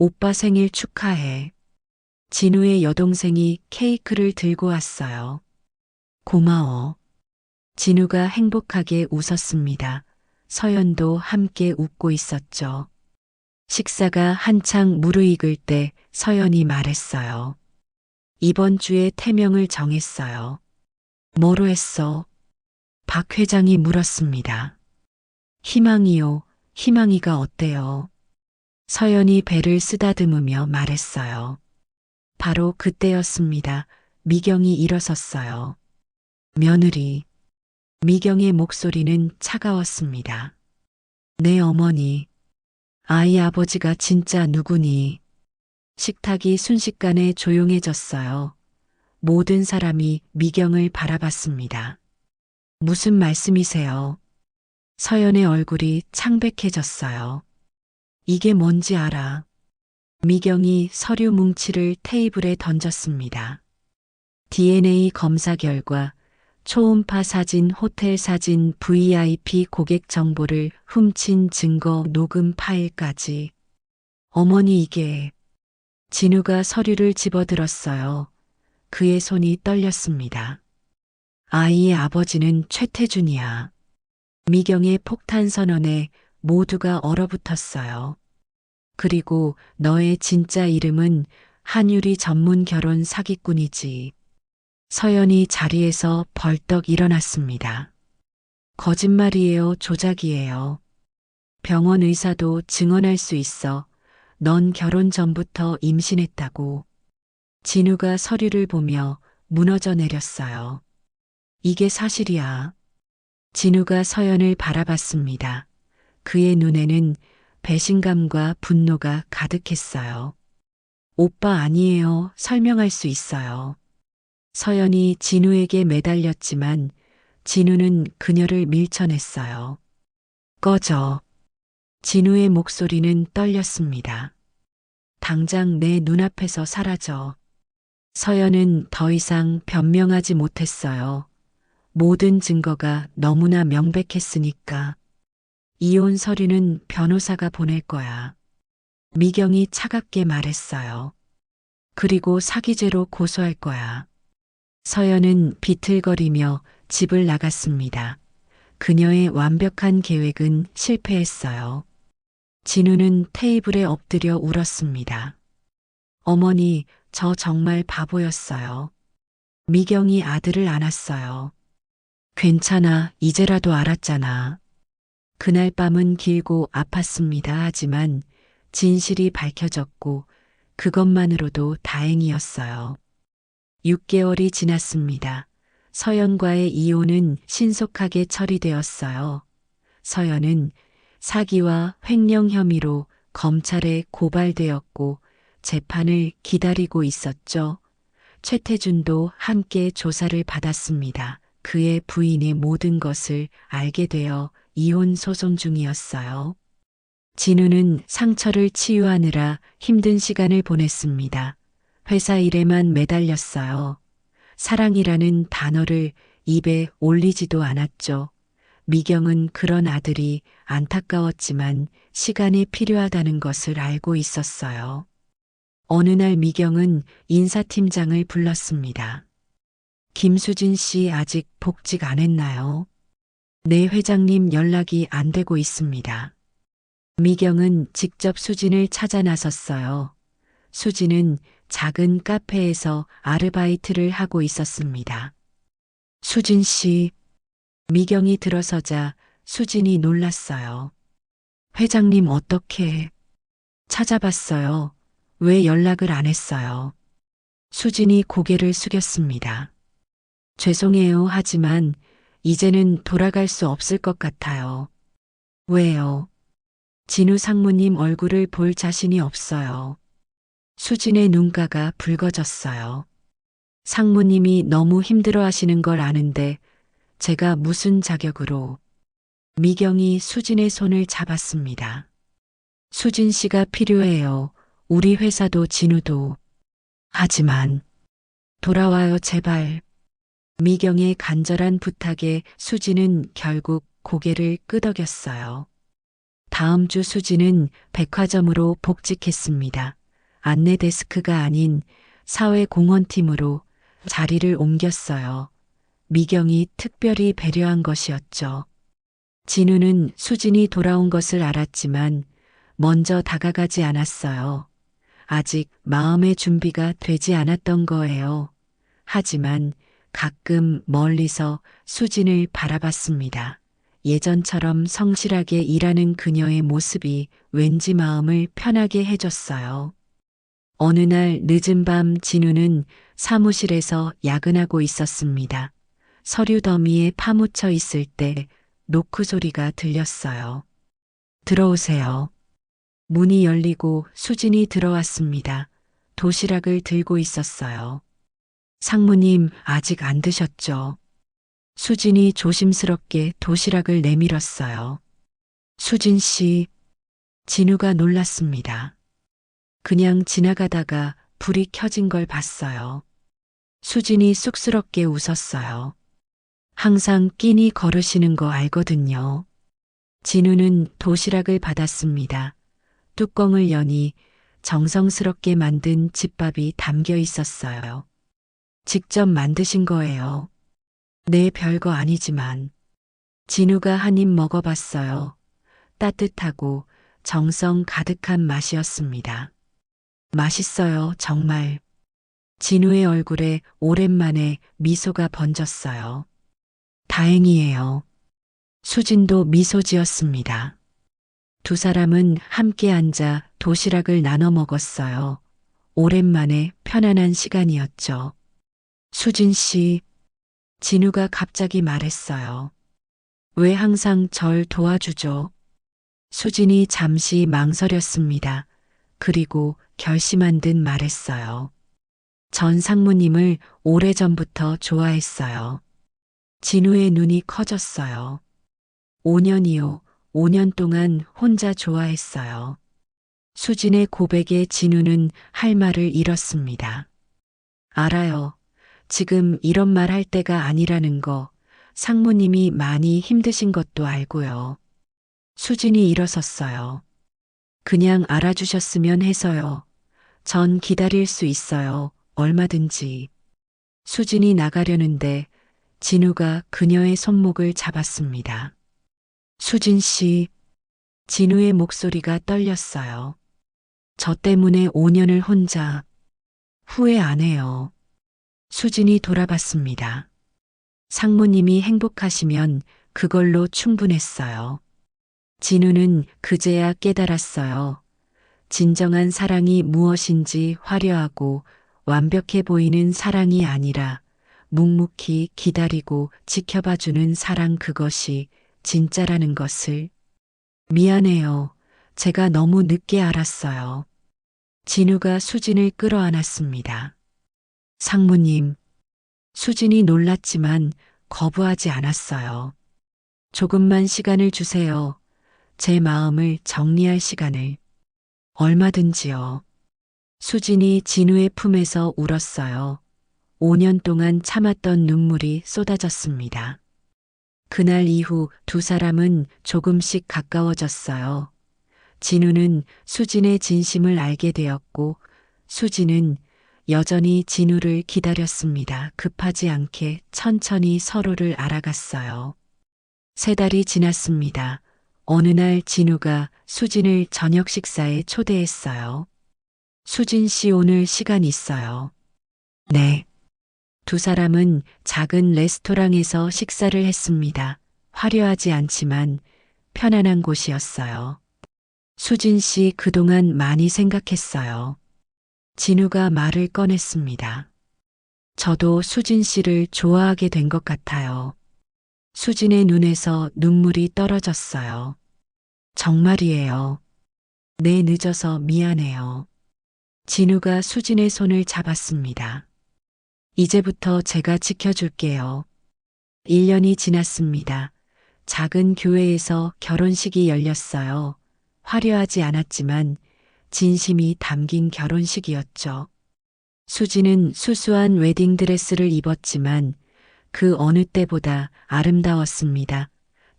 오빠 생일 축하해. 진우의 여동생이 케이크를 들고 왔어요. 고마워. 진우가 행복하게 웃었습니다. 서연도 함께 웃고 있었죠. 식사가 한창 무르익을 때 서연이 말했어요. 이번 주에 태명을 정했어요. 뭐로 했어? 박 회장이 물었습니다. 희망이요. 희망이가 어때요? 서연이 배를 쓰다듬으며 말했어요. 바로 그때였습니다. 미경이 일어섰어요. 며느리. 미경의 목소리는 차가웠습니다. 네, 어머니. 아이 아버지가 진짜 누구니? 식탁이 순식간에 조용해졌어요. 모든 사람이 미경을 바라봤습니다. 무슨 말씀이세요? 서연의 얼굴이 창백해졌어요. 이게 뭔지 알아? 미경이 서류 뭉치를 테이블에 던졌습니다. DNA 검사 결과 초음파 사진, 호텔 사진, VIP 고객 정보를 훔친 증거 녹음 파일까지. 어머니 이게. 진우가 서류를 집어들었어요. 그의 손이 떨렸습니다. 아이의 아버지는 최태준이야. 미경의 폭탄 선언에 모두가 얼어붙었어요. 그리고 너의 진짜 이름은 한유리 전문 결혼 사기꾼이지. 서연이 자리에서 벌떡 일어났습니다. 거짓말이에요, 조작이에요. 병원 의사도 증언할 수 있어. 넌 결혼 전부터 임신했다고. 진우가 서류를 보며 무너져 내렸어요. 이게 사실이야. 진우가 서연을 바라봤습니다. 그의 눈에는 배신감과 분노가 가득했어요. 오빠 아니에요. 설명할 수 있어요. 서연이 진우에게 매달렸지만 진우는 그녀를 밀쳐냈어요. 꺼져. 진우의 목소리는 떨렸습니다. 당장 내 눈앞에서 사라져. 서연은 더 이상 변명하지 못했어요. 모든 증거가 너무나 명백했으니까. 이혼 서류는 변호사가 보낼 거야. 미경이 차갑게 말했어요. 그리고 사기죄로 고소할 거야. 서연은 비틀거리며 집을 나갔습니다. 그녀의 완벽한 계획은 실패했어요. 진우는 테이블에 엎드려 울었습니다. 어머니, 저 정말 바보였어요. 미경이 아들을 안았어요. 괜찮아, 이제라도 알았잖아. 그날 밤은 길고 아팠습니다. 하지만 진실이 밝혀졌고 그것만으로도 다행이었어요. 6개월이 지났습니다. 서연과의 이혼은 신속하게 처리되었어요. 서연은 사기와 횡령 혐의로 검찰에 고발되었고 재판을 기다리고 있었죠. 최태준도 함께 조사를 받았습니다. 그의 부인의 모든 것을 알게 되어 이혼 소송 중이었어요. 진우는 상처를 치유하느라 힘든 시간을 보냈습니다. 회사 일에만 매달렸어요. 사랑이라는 단어를 입에 올리지도 않았죠. 미경은 그런 아들이 안타까웠지만 시간이 필요하다는 것을 알고 있었어요. 어느 날 미경은 인사팀장을 불렀습니다. 김수진 씨 아직 복직 안 했나요? 네, 회장님 연락이 안 되고 있습니다. 미경은 직접 수진을 찾아 나섰어요. 수진은 작은 카페에서 아르바이트를 하고 있었습니다. 수진 씨, 미경이 들어서자 수진이 놀랐어요. 회장님 어떻게 찾아봤어요? 왜 연락을 안 했어요? 수진이 고개를 숙였습니다. 죄송해요. 하지만 이제는 돌아갈 수 없을 것 같아요. 왜요? 진우 상무님 얼굴을 볼 자신이 없어요. 수진의 눈가가 붉어졌어요. 상무님이 너무 힘들어 하시는 걸 아는데 제가 무슨 자격으로. 미경이 수진의 손을 잡았습니다. 수진 씨가 필요해요. 우리 회사도 진우도. 하지만 돌아와요, 제발. 미경의 간절한 부탁에 수진은 결국 고개를 끄덕였어요. 다음 주 수진은 백화점으로 복직했습니다. 안내 데스크가 아닌 사회공헌팀으로 자리를 옮겼어요. 미경이 특별히 배려한 것이었죠. 진우는 수진이 돌아온 것을 알았지만 먼저 다가가지 않았어요. 아직 마음의 준비가 되지 않았던 거예요. 하지만 가끔 멀리서 수진을 바라봤습니다. 예전처럼 성실하게 일하는 그녀의 모습이 왠지 마음을 편하게 해줬어요. 어느 날 늦은 밤 진우는 사무실에서 야근하고 있었습니다. 서류 더미에 파묻혀 있을 때 노크 소리가 들렸어요. 들어오세요. 문이 열리고 수진이 들어왔습니다. 도시락을 들고 있었어요. 상무님 아직 안 드셨죠? 수진이 조심스럽게 도시락을 내밀었어요. 수진 씨, 진우가 놀랐습니다. 그냥 지나가다가 불이 켜진 걸 봤어요. 수진이 쑥스럽게 웃었어요. 항상 끼니 걸으시는 거 알거든요. 진우는 도시락을 받았습니다. 뚜껑을 여니 정성스럽게 만든 집밥이 담겨 있었어요. 직접 만드신 거예요. 네, 별거 아니지만. 진우가 한 입 먹어봤어요. 따뜻하고 정성 가득한 맛이었습니다. 맛있어요, 정말. 진우의 얼굴에 오랜만에 미소가 번졌어요. 다행이에요. 수진도 미소 지었습니다. 두 사람은 함께 앉아 도시락을 나눠 먹었어요. 오랜만에 편안한 시간이었죠. 수진 씨, 진우가 갑자기 말했어요. 왜 항상 절 도와주죠? 수진이 잠시 망설였습니다. 그리고 결심한 듯 말했어요. 전 상무님을 오래전부터 좋아했어요. 진우의 눈이 커졌어요. 5년이요. 5년 동안 혼자 좋아했어요. 수진의 고백에 진우는 할 말을 잃었습니다. 알아요. 지금 이런 말 할 때가 아니라는 거, 상무님이 많이 힘드신 것도 알고요. 수진이 일어섰어요. 그냥 알아주셨으면 해서요. 전 기다릴 수 있어요. 얼마든지. 수진이 나가려는데 진우가 그녀의 손목을 잡았습니다. 수진 씨, 진우의 목소리가 떨렸어요. 저 때문에 5년을 혼자 후회 안 해요. 수진이 돌아봤습니다. 상무님이 행복하시면 그걸로 충분했어요. 진우는 그제야 깨달았어요. 진정한 사랑이 무엇인지 화려하고 완벽해 보이는 사랑이 아니라 묵묵히 기다리고 지켜봐주는 사랑, 그것이 진짜라는 것을. 미안해요. 제가 너무 늦게 알았어요. 진우가 수진을 끌어안았습니다. 상무님. 수진이 놀랐지만 거부하지 않았어요. 조금만 시간을 주세요. 제 마음을 정리할 시간을. 얼마든지요. 수진이 진우의 품에서 울었어요. 5년 동안 참았던 눈물이 쏟아졌습니다. 그날 이후 두 사람은 조금씩 가까워졌어요. 진우는 수진의 진심을 알게 되었고 수진은 여전히 진우를 기다렸습니다. 급하지 않게 천천히 서로를 알아갔어요. 3달이 지났습니다. 어느 날 진우가 수진을 저녁 식사에 초대했어요. 수진 씨, 오늘 시간 있어요? 네. 두 사람은 작은 레스토랑에서 식사를 했습니다. 화려하지 않지만 편안한 곳이었어요. 수진 씨, 그동안 많이 생각했어요. 진우가 말을 꺼냈습니다. 저도 수진 씨를 좋아하게 된 것 같아요. 수진의 눈에서 눈물이 떨어졌어요. 정말이에요. 네, 늦어서 미안해요. 진우가 수진의 손을 잡았습니다. 이제부터 제가 지켜줄게요. 1년이 지났습니다. 작은 교회에서 결혼식이 열렸어요. 화려하지 않았지만 진심이 담긴 결혼식이었죠. 수진은 수수한 웨딩드레스를 입었지만 그 어느 때보다 아름다웠습니다.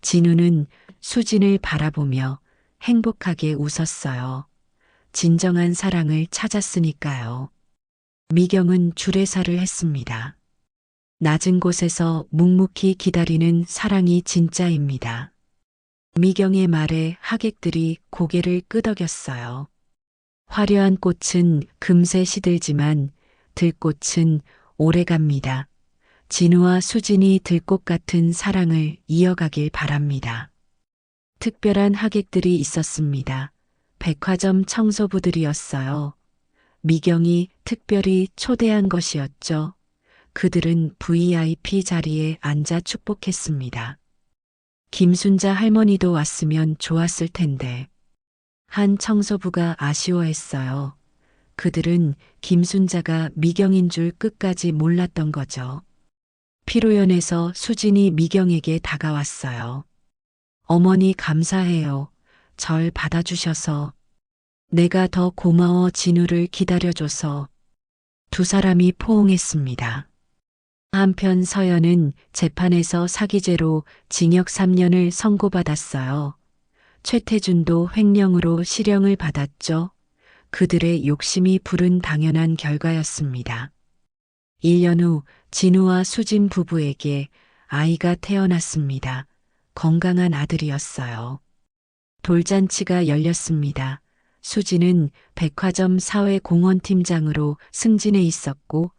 진우는 수진을 바라보며 행복하게 웃었어요. 진정한 사랑을 찾았으니까요. 미경은 주례사를 했습니다. 낮은 곳에서 묵묵히 기다리는 사랑이 진짜입니다. 미경의 말에 하객들이 고개를 끄덕였어요. 화려한 꽃은 금세 시들지만 들꽃은 오래갑니다. 진우와 수진이 들꽃 같은 사랑을 이어가길 바랍니다. 특별한 하객들이 있었습니다. 백화점 청소부들이었어요. 미경이 특별히 초대한 것이었죠. 그들은 VIP 자리에 앉아 축복했습니다. 김순자 할머니도 왔으면 좋았을 텐데. 한 청소부가 아쉬워했어요. 그들은 김순자가 미경인 줄 끝까지 몰랐던 거죠. 피로연에서 수진이 미경에게 다가왔어요. 어머니, 감사해요. 절 받아주셔서. 내가 더 고마워. 진우를 기다려줘서. 두 사람이 포옹했습니다. 한편 서연은 재판에서 사기죄로 징역 3년을 선고받았어요. 최태준도 횡령으로 실형을 받았죠. 그들의 욕심이 부른 당연한 결과였습니다. 1년 후 진우와 수진 부부에게 아이가 태어났습니다. 건강한 아들이었어요. 돌잔치가 열렸습니다. 수진은 백화점 사회공헌팀장으로 승진해 있었고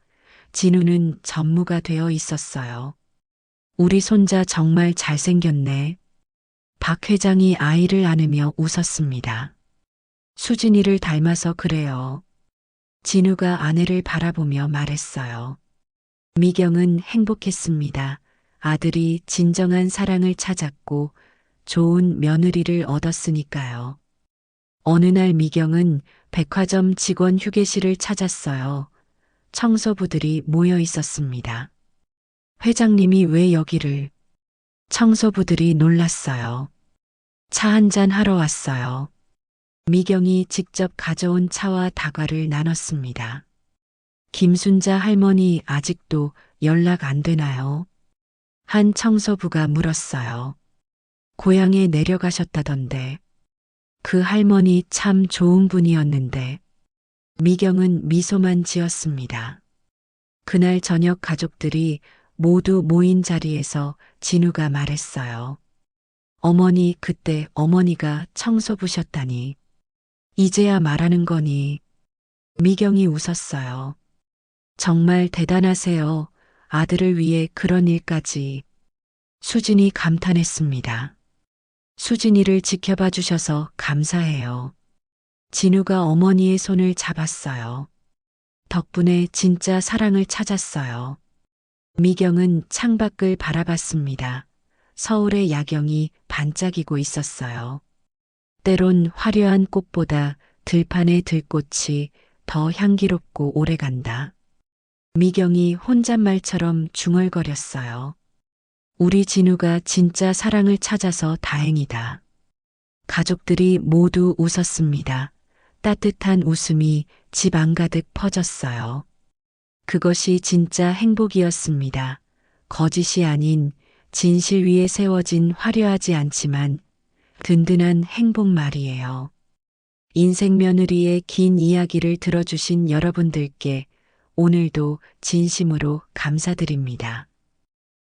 진우는 전무가 되어 있었어요. 우리 손자 정말 잘생겼네. 박 회장이 아이를 안으며 웃었습니다. 수진이를 닮아서 그래요. 진우가 아내를 바라보며 말했어요. 미경은 행복했습니다. 아들이 진정한 사랑을 찾았고 좋은 며느리를 얻었으니까요. 어느 날 미경은 백화점 직원 휴게실을 찾았어요. 청소부들이 모여 있었습니다. 회장님이 왜 여기를? 청소부들이 놀랐어요. 차 한잔 하러 왔어요. 미경이 직접 가져온 차와 다과를 나눴습니다. 김순자 할머니 아직도 연락 안 되나요? 한 청소부가 물었어요. 고향에 내려가셨다던데. 그 할머니 참 좋은 분이었는데. 미경은 미소만 지었습니다. 그날 저녁 가족들이 모두 모인 자리에서 진우가 말했어요. 어머니, 그때 어머니가 청소부셨다니. 이제야 말하는 거니. 미경이 웃었어요. 정말 대단하세요. 아들을 위해 그런 일까지. 수진이 감탄했습니다. 수진이를 지켜봐 주셔서 감사해요. 진우가 어머니의 손을 잡았어요. 덕분에 진짜 사랑을 찾았어요. 미경은 창밖을 바라봤습니다. 서울의 야경이 반짝이고 있었어요. 때론 화려한 꽃보다 들판의 들꽃이 더 향기롭고 오래간다. 미경이 혼잣말처럼 중얼거렸어요. 우리 진우가 진짜 사랑을 찾아서 다행이다. 가족들이 모두 웃었습니다. 따뜻한 웃음이 집 안가득 퍼졌어요. 그것이 진짜 행복이었습니다. 거짓이 아닌 진실 위에 세워진 화려하지 않지만 든든한 행복 말이에요. 인생 며느리의 긴 이야기를 들어주신 여러분들께 오늘도 진심으로 감사드립니다.